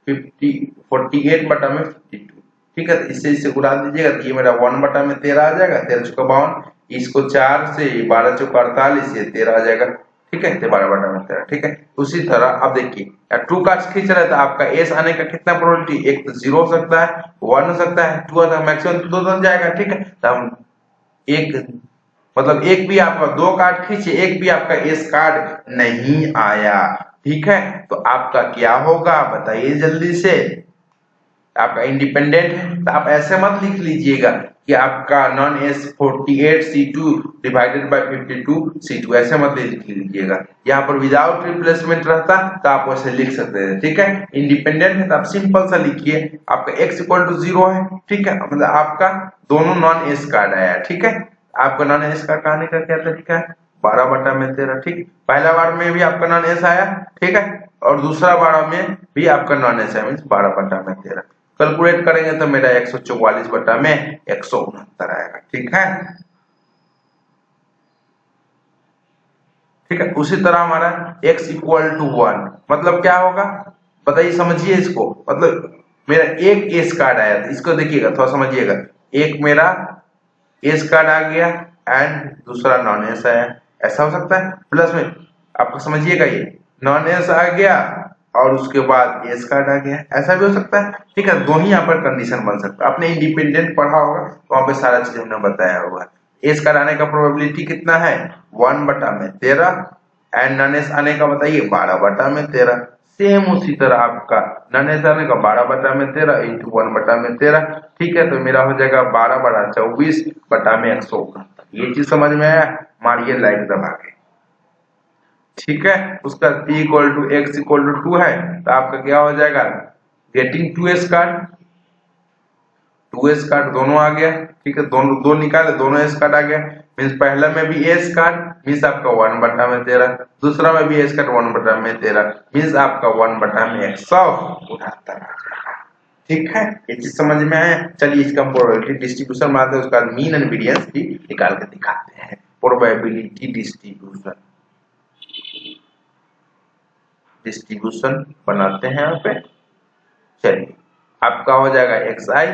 Speaker 1: 48 बटा में 52। ठीक है, इससे इससे गुणा दीजिएगा तो ये मेरा 1 बटा में 13 आ जाएगा, 13 चौका 52, इसको 4 से 12 चौका 48, ये 13 आ जाएगा। ठीक है, 12 बटा में 13। ठीक है, उसी तरह अब देखिए 2 कार्ड्स खींच रहे थे, आपका एस आने का कितना प्रोबेबिलिटी, एक तो 0 हो सकता है, 1 हो सकता है, 2 आता है, मैक्सिमम 2 तक जाएगा। ठीक है, तो हम एक मतलब एक भी आपका 2 कार्ड खींचे, एक भी आपका एस कार्ड नहीं आया। ठीक है, तो आपका क्या होगा बताइए जल्दी से। आपका इंडिपेंडेंट है तो आप ऐसे मत लिख लीजिएगा कि आपका non S 48 C2 divided by 52 C2, ऐसे मत लिख लीजिएगा। यहाँ पर विदाउट रिप्लेसमेंट रहता तो आप वैसे लिख सकते थे। ठीक है, इंडिपेंडेंट है तो आप सिंपल सा लिखिए, आपका x इक्वल टू 0 है। ठीक है, मतलब आपका दोनों नॉन एस कार्ड आया। ठीक है, आपका नॉन एस कार्ड आने का क्या तरीका है, 12 बटा में 13। ठीक, पहला बार में भी आपका नॉन एस आया। ठीक है, और दूसरा बार में भी आपका नॉन एस आया, मींस 12 बटा में 13। कैलकुलेट करेंगे तो मेरा 144 बटा में 169 आएगा। ठीक है, ठीक है, उसी तरह हमारा x इक्वल टू 1 मतलब क्या होगा बताइए, समझिए इसको। मतलब मेरा एक एस कार्ड आया था, इसको देखिएगा थोड़ा समझिएगा। एक मेरा एस कार्ड आ गया एंड दूसरा नॉन एस आया, ऐसा हो सकता है। प्लस में आपको समझिएगा, ये नॉन एस आ गया और उसके बाद एस कार्ड आ गया, ऐसा भी हो सकता है। ठीक है, दो ही यहाँ पर कंडीशन बन सकता है। आपने इंडिपेंडेंट पढ़ा होगा तो वहां पे सारा चीज हमने बताया होगा। एस कार्ड आने का प्रोबेबिलिटी कितना है 1 बटा में 13 एंड नॉन एस आने का बताइए 12 बटा में 13। सेम उसी तरह आपका नॉन एस आने का 12 बटा में 13 इंटू 1 बटा में 13। ठीक है, तो मेरा हो जाएगा 12 बटा 24 बटा में 169। ये चीज समझ में आया, मारिए लाइक दबा के। ठीक है। उसका p equal to x equal to 2 है तो आपका क्या हो जाएगा, getting 2s card, 2s card दोनों आ गया। ठीक है, दोनों दो निकाले, दोनों s कार्ड आ गया। मीन्स पहला में भी s कार्ड मीन्स आपका 1/13, दूसरा में भी s कार्ड 1/13 मीन्स आपका 1/168 आ जाएगा। ठीक है, ये चीज समझ में आया। चलिए इसका प्रोबेबिलिटी डिस्ट्रीब्यूशन बनाते हैं, उसका मीन एंड वेरिएंस भी निकाल के दिखाते हैं। प्रोबेबिलिटी डिस्ट्रीब्यूशन बनाते हैं यहाँ पे। चलिए आपका हो जाएगा xi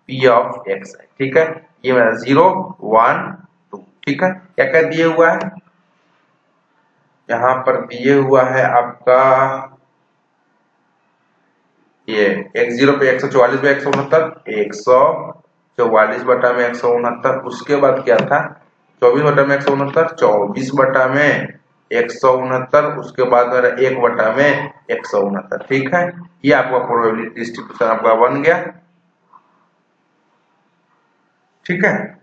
Speaker 1: p ऑफ xi। ठीक है, ये मेरा 0 1 2। ठीक है, क्या क्या दिए हुआ है यहाँ पर, दिए हुआ है आपका ये x0 पे 144 पे 169, 144 बटा में 169। उसके बाद क्या था, 24 बटा में 169, 24 बटा में 169, उसके बाद 1 बटा में 169। ठीक है, ये आपका प्रोबेबिलिटी डिस्ट्रीब्यूशन आपका बन गया। ठीक है,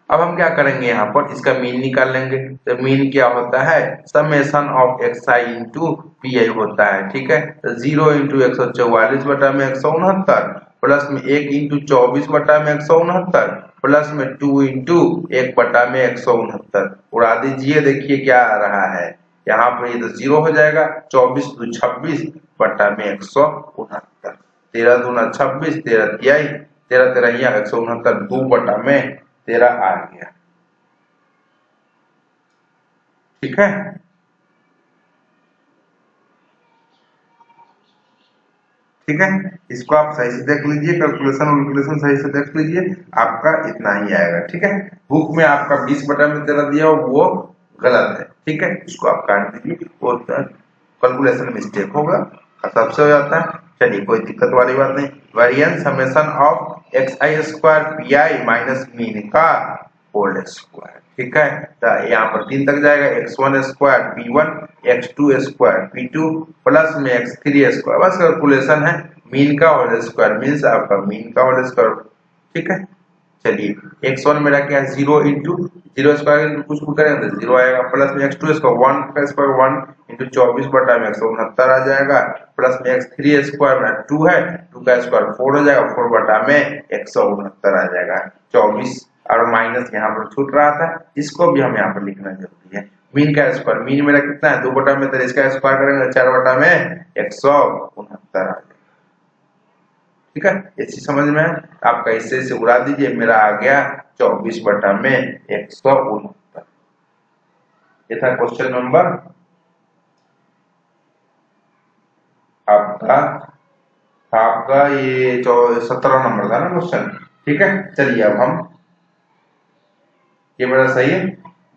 Speaker 1: अब हम क्या करेंगे, यहाँ पर इसका मीन निकाल लेंगे। तो मीन क्या होता है, summation of xi into P होता है। ठीक है, तो 0 इंटू 144 बटा में 169 प्लस में 1 इंटू 24 बटा में 169 प्लस में 2 इंटू 1 बटा में 169 उड़ा दीजिए। देखिए क्या आ रहा है, यहाँ पर ये तो 0 हो जाएगा, 24 2 26 बटा में 169, 13 दूना 26, 13 तिहाई, 13 13 169, 2 बटा में 13 आ गया। ठीक है, ठीक है, इसको आप सही से देख लीजिए, कैलकुलेशन सही से देख लीजिए, आपका इतना ही आएगा। ठीक है, बुक में आपका 20 बटा में 13 दिया वो गलत है। ठीक है, इसको आप काट दीजिए, वो कैलकुलेशन मिस्टेक होगा, सबसे हो जाता है। चलिए कोई दिक्कत वाली बात नहीं। Variance summation of xi square pi minus mean का होल स्क्वायर। ठीक है, तो यहाँ पर 3 तक जाएगा, x1 square p1 x2 square p2 plus में x3 स्क्वायर, बस कैलकुलेशन है। मीन का होल स्क्वायर मीन्स आपका मीन का होल स्क्वायर। ठीक है, चलिए x1 मेरा क्या है, 0 इंटू 0 स्क्वायर कुछ भी करेंगे तो 0 आएगा, प्लस में x2 स्क्वायर 1 का स्क्वायर 1 इंटू 24 बटा में 169 आ जाएगा, प्लस में x3 स्क्वायर में 2 है, 2 का स्क्वायर 4 हो जाएगा, 4 बटा में 169 आ जाएगा। 24 और माइनस यहाँ पर छूट रहा था, इसको भी हम यहाँ पर लिखना जरूरी है। मीन का स्क्वायर, मीन मेरा कितना है 2 बटा में 13, इसका स्क्वायर करेंगे 4 बटा में 169 आ जाएगा। ठीक है, ये चीज समझ में है। आपका इससे से उड़ा दीजिए, मेरा आ गया 24 बटा में 169। ये था क्वेश्चन नंबर आपका ये 17 नंबर था ना क्वेश्चन। ठीक है, चलिए अब हम, ये मेरा सही है,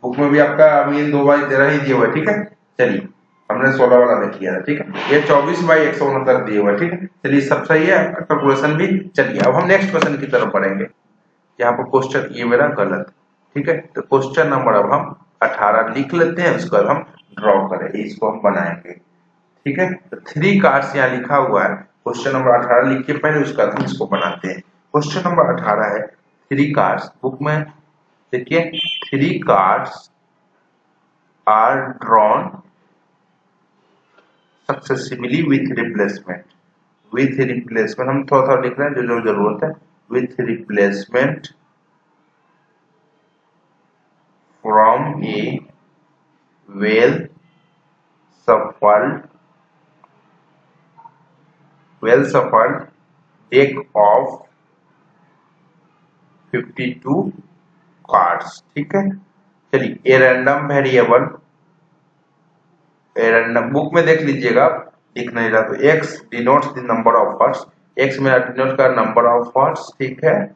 Speaker 1: बुक में भी आपका मीन 2/13 ही दिया हुआ है। ठीक है, चलिए हमने 16 वाला देख लिया था। ठीक है, ये 24/169 दिए हुआ है। ठीक है, चलिए सब सही है, आपका कैलकुलेशन भी। चलिए अब हम नेक्स्ट क्वेश्चन की तरफ बढ़ेंगे। यहाँ पर क्वेश्चन ये मेरा गलत। ठीक है, तो क्वेश्चन नंबर अब हम 18 लिख लेते हैं, उसको हम ड्रॉ करें, इसको हम बनाएंगे। ठीक है, तो 3 कार्ड्स यहाँ लिखा हुआ है, क्वेश्चन नंबर 18 लिखिए पहले, उसका हम इसको बनाते हैं। क्वेश्चन नंबर 18 है 3 कार्ड्स, बुक में देखिए 3 cards are drawn successively with replacement हम थोड़ा थोड़ा लिख रहे हैं जो जो जरूरत है। With replacement from a well shuffled deck of 52 cards. ठीक है, चलिए ए रैंडम वेरिएबल, रैंडम बुक में देख लीजिएगा, दिख नहीं रहा तो x denotes the number of cards, x मेरा डिनोट का नंबर ऑफ कार्ड्स। ठीक है,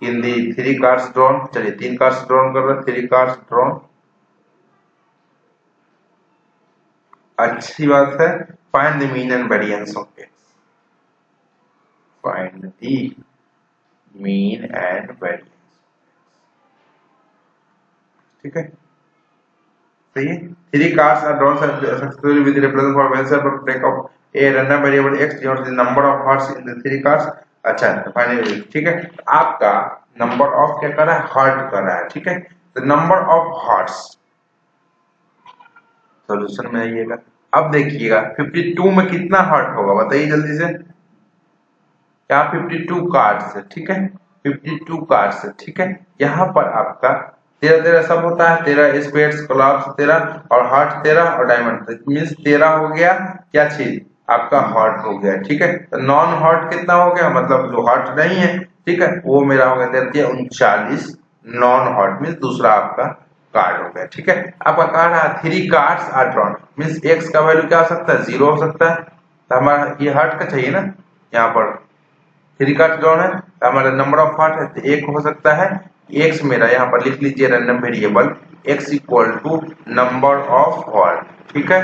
Speaker 1: इन दी 3 कार्ड्स ड्रॉन, चलिए 3 कार्ड्स ड्रॉन कर रहे हैं, 3 कार्ड्स ड्रॉन, अच्छी बात है। Find the mean and variance of x, find the mean and variance. ठीक है, सही है। 3 cards are drawn successfully with represent for well break of a random variable x denotes the number of hearts in the 3 cards. अच्छा finally, ठीक है, आपका number of क्या कर रहा है, हार्ट कर रहा है। ठीक है, the number of hearts. Solution में आइएगा। अब देखिएगा 52 में कितना हार्ट होगा बताइए जल्दी से। यहाँ 52 कार्ड्स है, ठीक है, 52 कार्ड्स है, ठीक है। यहाँ पर आपका 13 सब होता है, 13 स्पेड्स, क्लब्स 13 और हार्ट 13 और डायमंड मीन्स 13 हो गया क्या चीज आपका हार्ट हो गया, ठीक है। तो नॉन हार्ट कितना हो गया, मतलब जो हार्ट नहीं है, ठीक है, वो मेरा हो गया 39 नॉन हार्ट मीन्स दूसरा आपका कार्ड हो गया, ठीक है। आपका कार्ड है 3 cards are drawn means X का वैल्यू क्या हो सकता है 0 हो सकता है। तो हमारा ये हार्ट का चाहिए ना, यहाँ पर 3 कार्ड ड्रॉन है तो हमारा नंबर ऑफ हार्ट है तो 1 हो सकता है। एक्स मेरा यहाँ पर लिख लीजिए random variable X equal to number of heart, ठीक है,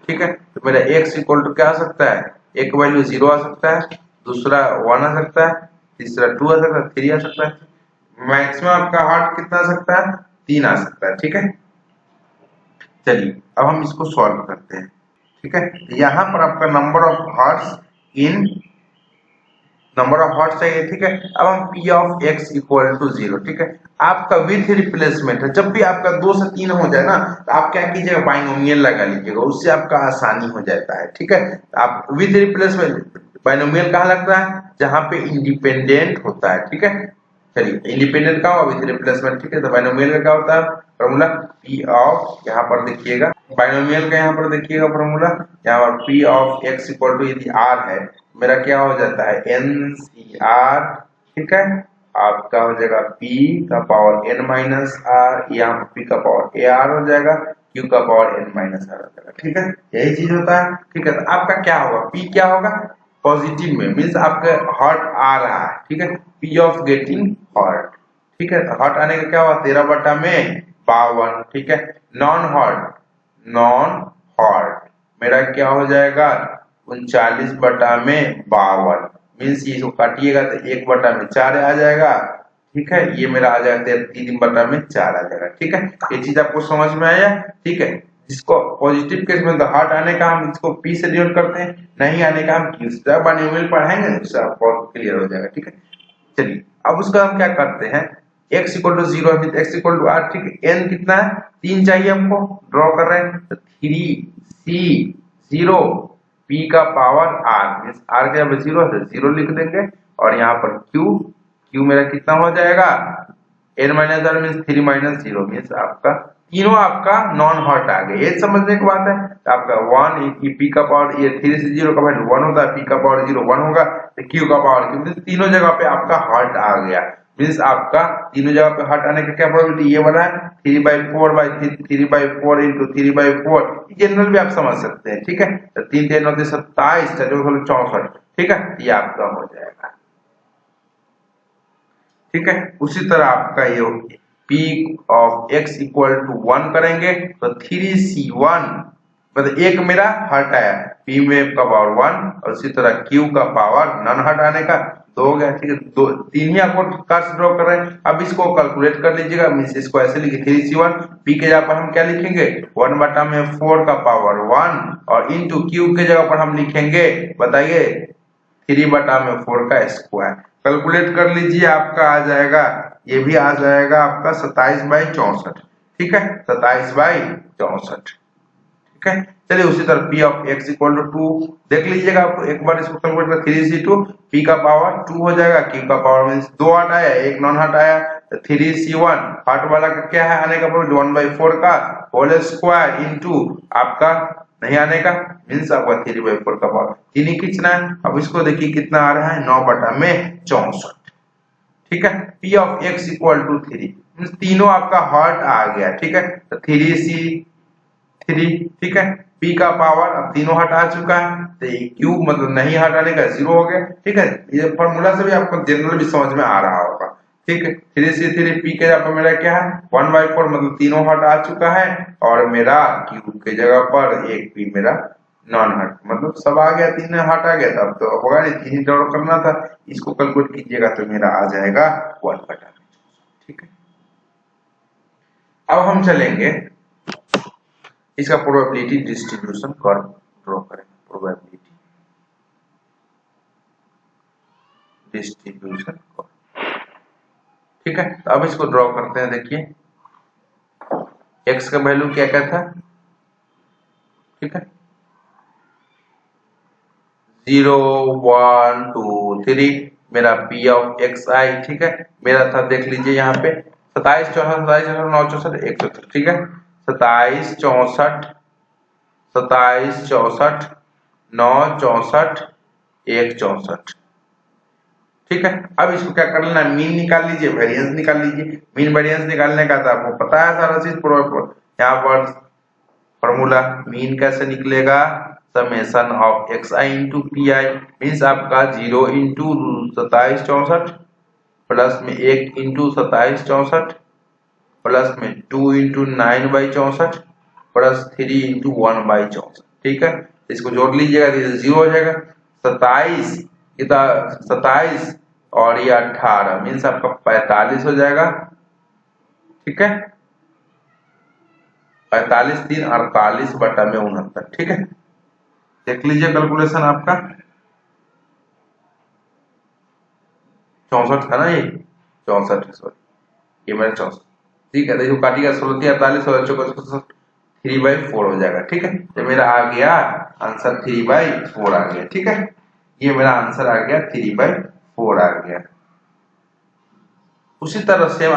Speaker 1: ठीक है। तो मेरा एक्स इक्वल टू क्या आ सकता है, एक वैल्यू 0 आ सकता है, दूसरा 1 आ सकता है, तीसरा 2 आ सकता है, 3 आ सकता है, मैक्सिमम आपका हार्ट कितना आ सकता है 3 आ सकता है, ठीक है। चलिए अब हम इसको सॉल्व करते हैं, ठीक है। यहाँ पर आपका number of hearts in number of hearts चाहिए, ठीक है। अब हम P of x equal to 0, ठीक है। आपका विथ रिप्लेसमेंट है, जब भी आपका 2 से 3 हो जाए ना तो आप क्या कीजिएगा बाइनोमियल लगा लीजिएगा, उससे आपका आसानी हो जाता है, ठीक है। आप विथ रिप्लेसमेंट बाइनोमियल कहाँ लगता है जहां पे इंडिपेंडेंट होता है, ठीक है। चलिए इंडिपेंडेंट का विथ रिप्लेसमेंट, ठीक है। तो बाइनोमियल का क्या होता है फॉर्मूला P ऑफ, यहाँ पर देखिएगा बाइनोमियल का, यहाँ पर देखिएगा फॉर्मूला, यहाँ पर P of x equal to यदि r है मेरा क्या हो जाता है NCR, ठीक है। आपका हो जाएगा P का पावर n माइनस r, यहाँ पर P का पावर AR हो जाएगा, Q का पावर n माइनस r हो जाएगा, ठीक है। यही चीज होता है, ठीक है। तो आपका क्या होगा P क्या होगा पॉजिटिव में मीन्स आपका हार्ट आ रहा है, ठीक है। P ऑफ गेटिंग हार्ट, ठीक है। हार्ट आने का क्या हुआ 13/52, ठीक है। नॉन हार्ट मेरा क्या हो जाएगा 39/52 मीन्स इसको काटिएगा तो 1/4 आ जाएगा, ठीक है। ये मेरा आ जाएगा 3/4 आ जाएगा, ठीक है। ये चीज आपको समझ में आया, ठीक है। जिसको पॉजिटिव केस में हार्ट आने का हम इसको P से डिनोट करते हैं, नहीं आने का हम Q से, जब बाइनोमियल पढ़ाएंगे उससे आपको क्लियर हो जाएगा, ठीक है। चलिए अब उसका हम क्या करते हैं x इक्वल टू 0 है, x इक्वल टू r, ठीक है। n कितना है 3 चाहिए हमको, ड्रॉ कर रहे हैं तो 3C0 p का पावर r मींस r के जब 0 है 0 लिख देंगे और यहाँ पर q मेरा कितना हो जाएगा n minus r means 3 minus 0 means आपका तीनों आपका नॉन हॉट आ गए। ये समझने की बात है। तो आपका 1 p का पावर ये 3 से 0 का वैल्यू 1 होता है, p का पावर 0 1 होगा, तो q का पावर q मींस तीनों जगह पे आपका हॉट आ गया मींस आपका तीनों जगह पे हॉट आने का क्या प्रोबेबिलिटी ये वाला है 3/4 into 3/4, जनरल भी आप समझ सकते हैं, ठीक है। तो 3 3 होते 27 64, ठीक है, ये आपका हो जाएगा, ठीक है। उसी तरह आपका ये P of x equal to 1 करेंगे तो 3C1 मतलब एक मेरा हट आया P में का पावर 1 और उसी तरह Q का पावर नॉन हट आने का 2 हो गया, ठीक है। दो 3 ही आपको कार्ड्स ड्रॉ कर रहे हैं। अब इसको कैलकुलेट कर लीजिएगा मींस इसको ऐसे लिखिए 3C1 P के जगह पर हम क्या लिखेंगे 1/4 का पावर 1 और इनटू Q के जगह पर हम लिखेंगे बताइए 3/4 का स्क्वायर। कैलकुलेट कर लीजिए आपका आ जाएगा, ये भी आ जाएगा आपका 27/64, ठीक है, 27/64, ठीक है। चलिए उसी तरह P of x equal to 2 देख लीजिएगा, आपको एक बार इसको कैलकुलेट कर 3C2 P का पावर 2 हो जाएगा, Q का पावर मींस 2 हट आया एक नॉन हट आया, तो 3C1 हट वाला का क्या है आने का पावर 1/4 का होल स्क्वायर इनटू आपका नहीं आने का मीन्स आपका 3/4 का पावर 3 ही खींचना है। अब इसको देखिए कितना आ रहा है 9/64, ठीक है। P of x equal to 3 means तीनों आपका हॉट आ गया, ठीक है। तो 3C3, ठीक है। P का पावर अब तीनों हट आ चुका है तो Q मतलब नहीं हटाने का 0 हो गया, ठीक है। ये फॉर्मूला से भी आपको जनरल भी समझ में आ रहा होगा, ठीक है। 3C3 P के जगह पर मेरा क्या है 1/4 मतलब तीनों हट आ चुका है और मेरा Q के जगह पर एक P मेरा नॉन हट मतलब सब आ गया, 3 हट आ गया था, अब तो होगा नहीं 3 ही ड्रॉ करना था। इसको कैलकुलेट कीजिएगा तो मेरा आ जाएगा 1/4, ठीक है। अब हम चलेंगे इसका प्रोबेबिलिटी डिस्ट्रीब्यूशन कर्व ड्रॉ करेंगे, प्रोबेबिलिटी डिस्ट्रीब्यूशन कर्व, ठीक है। तो अब इसको ड्रॉ करते हैं। देखिए x का वैल्यू क्या क्या था, ठीक है 0 1 2 3 मेरा p ऑफ xi, ठीक है मेरा था। देख लीजिए यहाँ पे 27 64 27 9 64 164, ठीक है 27 64 27 64 9 64 1 64, ठीक है। अब इसको क्या कर लेना, मीन निकाल लीजिए, वेरिएंस निकाल लीजिए। मीन वेरिएंस निकालने का तो आपको पता है सारा चीज, यहाँ पर फॉर्मूला मीन कैसे निकलेगा, summation of xi into P I, means आपका 0 इंटू 27 64 प्लस में 1 इंटू 27 64 प्लस में 2 इंटू 9/64 प्लस 3 इंटू 1/64, ठीक है। इसको जोड़ लीजिएगा तो 0 हो जाएगा। 27 27 और ये 18 मीन्स आपका 45 हो जाएगा, ठीक है 45 3 48 बटा में 69, ठीक है। देख लीजिए कैलकुलेशन आपका 64 था ना, ये 64 सॉरी ये मेरा 64, ठीक है। देखो काटिएगा 16 48 और 3/4 हो जाएगा, ठीक है। तो मेरा आ गया आंसर 3/4 आ गया, ठीक है। ये मेरा आंसर आ गया 3/4 आ गया। उसी तरह से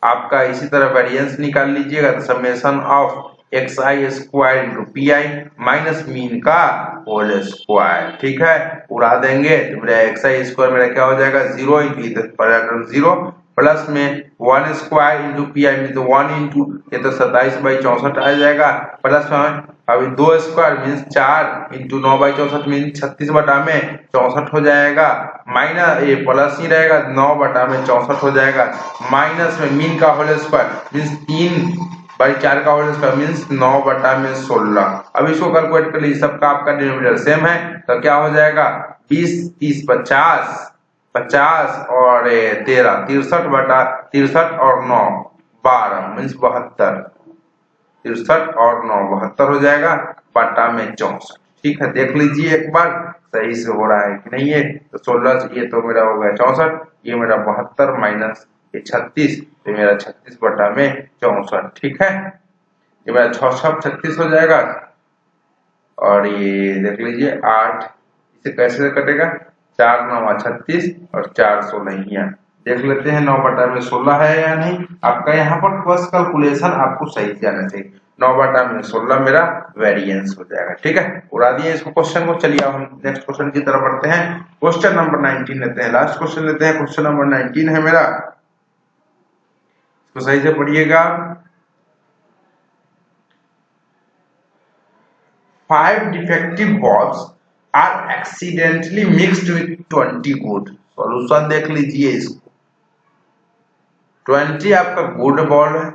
Speaker 1: आपका इसी तरह वेरिएंस निकाल लीजिएगा तो summation of xi square into P I minus mean का होल स्क्वायर, ठीक है उड़ा देंगे तो मेरा xi स्क्वायर मेरा क्या हो जाएगा 0 इंटू 0 प्लस में 1 स्क्वायर इंटू पी आई तो 1 इंटू ये तो 27/64 आ जाएगा, प्लस में अभी 2 स्क्वायर मीन्स 4 इंटू 9/64 मीन्स 36 बटा में 64 हो जाएगा, माइनस ये प्लस ही रहेगा 9 बटा में 64 हो जाएगा, माइनस में मीन का होल स्क्वायर मीन्स 3/4 का होल स्क्वायर मीन्स 9 बटा में 16। अब इसको कैलकुलेट कर लीजिए, सबका आपका डिनोमिनेटर सेम है तो क्या हो जाएगा 20 30 50 50 और 13 63 बटा 63 और 9 12 मीन्स 72, 63 और 9 72 हो जाएगा बटा में 64, ठीक है। देख लीजिए एक बार सही से हो रहा है कि नहीं है। तो 16 ये तो मेरा हो गया 64, ये मेरा 72 माइनस ये 36 तो मेरा 36 बटा में 64, ठीक है। ये मेरा 6 36 हो जाएगा और ये देख लीजिए 8 इसे कैसे कटेगा 4 9 36 और 4 16 देख लेते हैं 9 बटा में 16 है या नहीं। आपका यहाँ पर बस कैलकुलेशन आपको सही से आना चाहिए। 9 बटा में 16 मेरा वेरिएंस हो जाएगा, ठीक है उड़ा दिए इसको क्वेश्चन को। चलिए अब हम नेक्स्ट क्वेश्चन की तरफ बढ़ते हैं। क्वेश्चन नंबर 19 लेते हैं, लास्ट क्वेश्चन लेते हैं। क्वेश्चन नंबर 19 है मेरा, इसको सही से पढ़िएगा। 5 defective balls are accidentally mixed with 20 good। Solution देख लीजिए इसको, 20 आपका गुड बॉल है,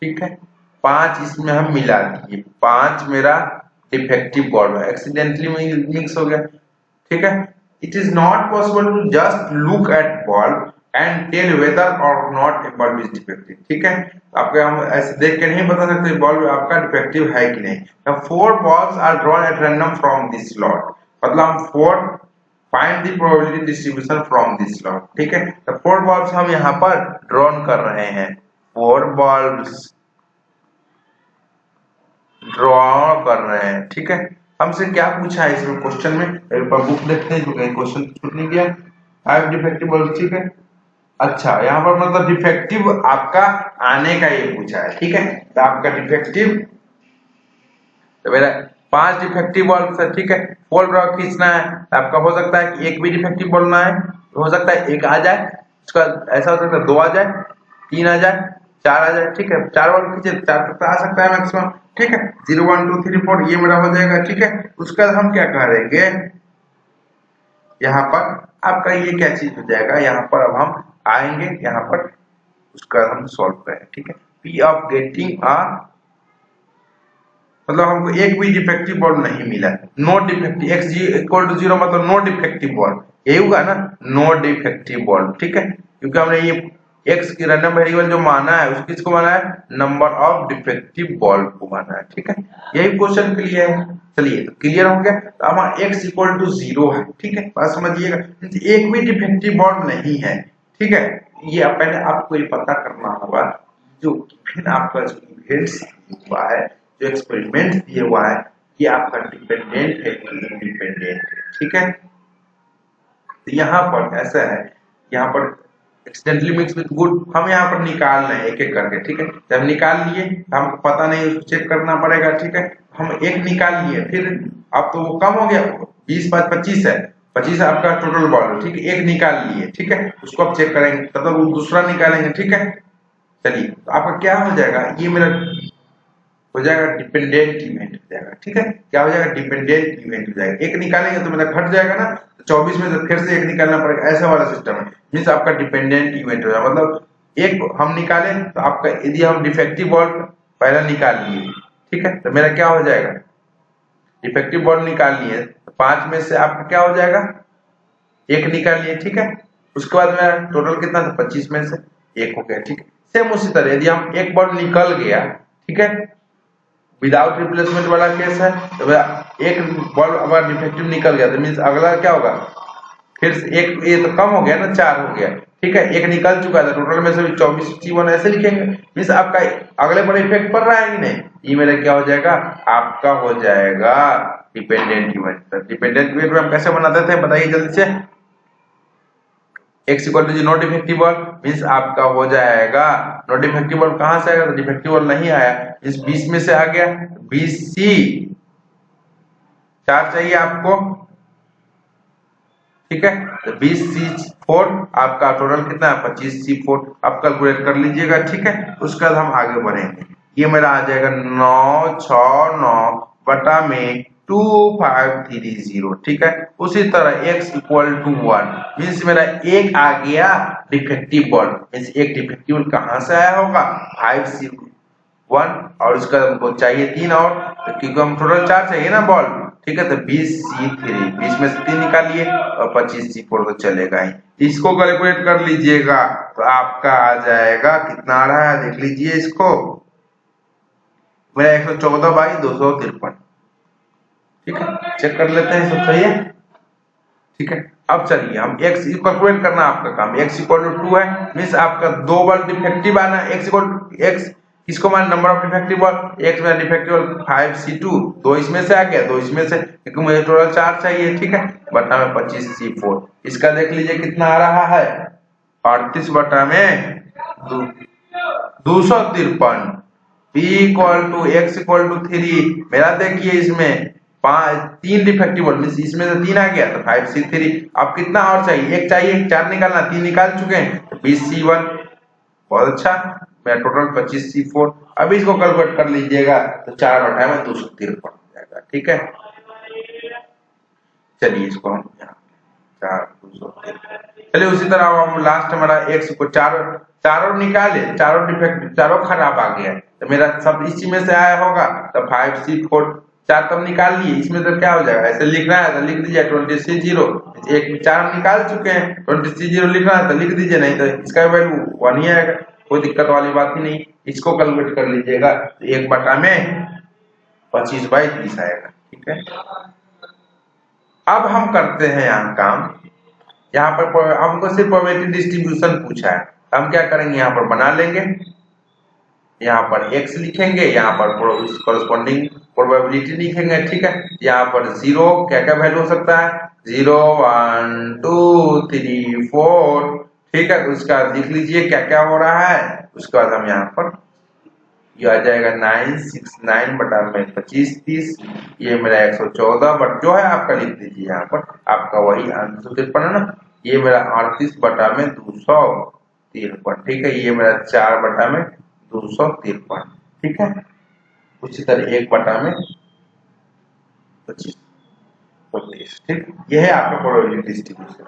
Speaker 1: ठीक है 5 इसमें हम मिला दिए, 5 मेरा डिफेक्टिव बॉल है, एक्सीडेंटली मिक्स हो गया, ठीक है। It is not possible to just look at ball and tell whether or not a ball is defective, ठीक है। आपके हम ऐसे देख के नहीं बता सकते बॉल आपका डिफेक्टिव है कि नहीं। 4 balls are drawn at random from this slot, मतलब हम 4 find the probability distribution from this slot, ठीक है। तो 4 balls हम यहाँ पर ड्रॉन कर रहे हैं, 4 balls ड्रॉ कर रहे हैं, ठीक है। हमसे क्या पूछा है इसमें क्वेश्चन में, एक बार बुक देखते हैं जो कहीं क्वेश्चन छूट नहीं गया। 5 डिफेक्टिव बॉल, ठीक है। अच्छा यहाँ पर मतलब डिफेक्टिव आपका आने का ये पूछा है, ठीक है। तो आपका डिफेक्टिव तो मेरा 5 डिफेक्टिव बॉल है, ठीक है। 4 ड्रॉ खींचना है, आपका हो सकता है कि एक भी डिफेक्टिव बॉल ना है, हो सकता है एक आ जाए, उसका ऐसा हो सकता है 2 आ जाए, 3 आ जाए, 4 आ जाए, ठीक है। 4 बॉल खींचे 4 तक आ सकता है मैक्सिमम, ठीक है। 0 1 2 3 4 ये मेरा हो जाएगा, ठीक है। उसके बाद हम क्या करेंगे, यहाँ पर आपका ये क्या चीज हो जाएगा, यहाँ पर अब हम आएंगे, यहाँ पर उसका हम सॉल्व करें, ठीक है। P ऑफ गेटिंग मतलब हमको एक भी डिफेक्टिव बॉल नहीं मिला, no defective, x equal to 0 मतलब नो डिफेक्टिव बॉल, यही होगा ना नो डिफेक्टिव बॉल, ठीक है। क्योंकि हमने ये x की रैंडम वेरिएबल जो माना है उसको किसको माना है, नंबर ऑफ डिफेक्टिव बॉल को माना है, ठीक है। यही क्वेश्चन क्लियर है। चलिए तो क्लियर हो गया। तो हमारा x इक्वल टू 0 है, ठीक है। बात समझिएगा, एक भी डिफेक्टिव बॉल नहीं है, ठीक है, ये पहले आपको ये पता करना होगा जो गिवन आपका जो इवेंट्स हुआ है, जो एक्सपेरिमेंट दिया हुआ है, ये आपका डिपेंडेंट है कि इंडिपेंडेंट है। ठीक है, तो यहाँ पर ऐसा है, यहाँ पर एक्सीडेंटली मिक्स विद गुड हम यहाँ पर निकाल रहे हैं एक एक करके। ठीक है, जब निकाल लिए हमको पता नहीं, उसको चेक करना पड़ेगा। ठीक है, हम एक निकाल लिए, फिर अब तो वो कम हो गया, 20 5 25 है, 25 आपका टोटल बॉल। ठीक है, एक निकाल लिए, ठीक है, उसको आप चेक करेंगे, तब तक दूसरा निकालेंगे। ठीक है, चलिए, तो आपका क्या हो जाएगा, ये मेरा हो जाएगा डिपेंडेंट इवेंट हो जाएगा। ठीक है, क्या हो जाएगा, डिपेंडेंट इवेंट हो जाएगा। एक निकालेंगे तो मेरा घट जाएगा ना, तो 24 में से फिर से एक निकालना पड़ेगा, ऐसा वाला सिस्टम है। मींस आपका डिपेंडेंट इवेंट हो जाएगा, मतलब एक हम निकाले तो आपका, यदि हम डिफेक्टिव बॉल पहला निकाल लिए, ठीक है, तो मेरा क्या हो जाएगा, डिफेक्टिव बॉल निकाल लिए तो 5 में से आपका क्या हो जाएगा, एक निकाल लिए। ठीक है, उसके बाद मेरा टोटल कितना था, 25 में से एक हो गया। ठीक है, सेम उसी तरह यदि हम एक बॉल निकल गया, ठीक है, विदाउट रिप्लेसमेंट वाला केस है, तो एक बॉल अगर डिफेक्टिव निकल गया तो मींस अगला क्या होगा, फिर से एक, ये तो कम हो गया ना, 4 हो गया। ठीक है, एक निकल चुका था, टोटल में से 24 C1 ऐसे लिखेंगे, मींस आपका अगले पर इफेक्ट पड़ रहा है कि नहीं, ये मेरा क्या हो जाएगा, आपका हो जाएगा डिपेंडेंट इवेंट। डिपेंडेंट इवेंट में हम कैसे बनाते थे बताइए जल्दी से। x equal to not defective ball means आपका हो जाएगा, नॉट डिफेक्टिव बॉल कहां से आएगा, तो डिफेक्टिव बॉल नहीं आया, इस 20 में से आ गया 20C, 4 चाहिए आपको। ठीक है, तो 20C4 आपका टोटल कितना है, 25C4 आप कैलकुलेट कर लीजिएगा। ठीक है, उसके बाद हम आगे बढ़ेंगे, ये मेरा आ जाएगा 969 बटा में 2530। ठीक है, उसी तरह x इक्वल टू 1 मीन्स मेरा एक आ गया डिफेक्टिव बॉल, मीन्स एक डिफेक्टिव कहां से आया होगा, 5C1, और उसका हमको चाहिए 3 और, क्योंकि हम टोटल 4 चाहिए ना बॉल। ठीक है, तो 20C3, 20 में से 3 निकालिए और 25C4 तो चलेगा ही, इसको कैलकुलेट कर लीजिएगा तो आपका आ जाएगा, कितना आ रहा है देख लीजिए इसको, मेरा 114 बाई 253। ठीक है, चेक कर लेते हैं, सब सही है। ठीक है, अब चलिए हम x कैलकुलेट करना आपका काम, x इक्वल टू 2 है मींस आपका दो बॉल डिफेक्टिव आना, x इक्वल x किसको मान, number of defective ball, x में डिफेक्टिव बॉल 5C2, दो इसमें से आ गया, दो इसमें से, क्योंकि मुझे टोटल 4 चाहिए। ठीक है, बटा में 25C4, इसका देख लीजिए कितना आ रहा है, 38 बटा में 253, p equal to x equal to 3, मेरा देखिए इसमें 3 डिफेक्टिव बॉल मींस इसमें से 3 आ गया तो 5C3, अब कितना और चाहिए, एक चाहिए, 4 निकालना, 3 निकाल चुके हैं तो 20C1, बहुत अच्छा, मेरा टोटल 25C4। अब इसको कैलकुलेट कर लीजिएगा तो 4 बटा में 253 हो जाएगा। ठीक है, चलिए इसको हम यहाँ 4 253, चलिए उसी तरह हम लास्ट हमारा x को चारों निकाले, चारों डिफेक्ट, चारों खराब आ गया तो मेरा सब इसी में से आया होगा, तो 5C4 4 तब निकाल लिए, इसमें तो क्या हो जाएगा, ऐसे लिखना है तो लिख दीजिए 20C0, एक 4 निकाल चुके हैं, 20C0 लिखना है तो लिख दीजिए, नहीं तो इसका वैल्यू 1 ही आएगा, कोई दिक्कत वाली बात ही नहीं। इसको कैलकुलेट कर लीजिएगा तो 1 बटा में 25/30 आएगा। ठीक है, अब हम करते हैं यहाँ काम, यहाँ पर हमको सिर्फ प्रोबेबिलिटी डिस्ट्रीब्यूशन पूछा है, हम क्या करेंगे, यहाँ पर बना लेंगे, यहाँ पर x लिखेंगे, यहाँ पर कोरस्पॉन्डिंग प्रोबेबिलिटी लिखेंगे। ठीक है, यहाँ पर 0 क्या क्या वैल्यू हो सकता है, 0 1 2 3 4। ठीक है, उसका लिख लीजिए क्या क्या हो रहा है, उसके बाद हम यहाँ पर ये आ जाएगा 969 बटा में 25 30, ये मेरा 114 बट जो है आपका लिख दीजिए, यहाँ पर आपका वही आंसर 53 है ना, ये मेरा 38 बटा में 253। ठीक है, ये मेरा 4 बटा में 253। ठीक है, उसी तरह 1 बटा में 25 25। ठीक, यह है आपका प्रोबेबिलिटी डिस्ट्रीब्यूशन।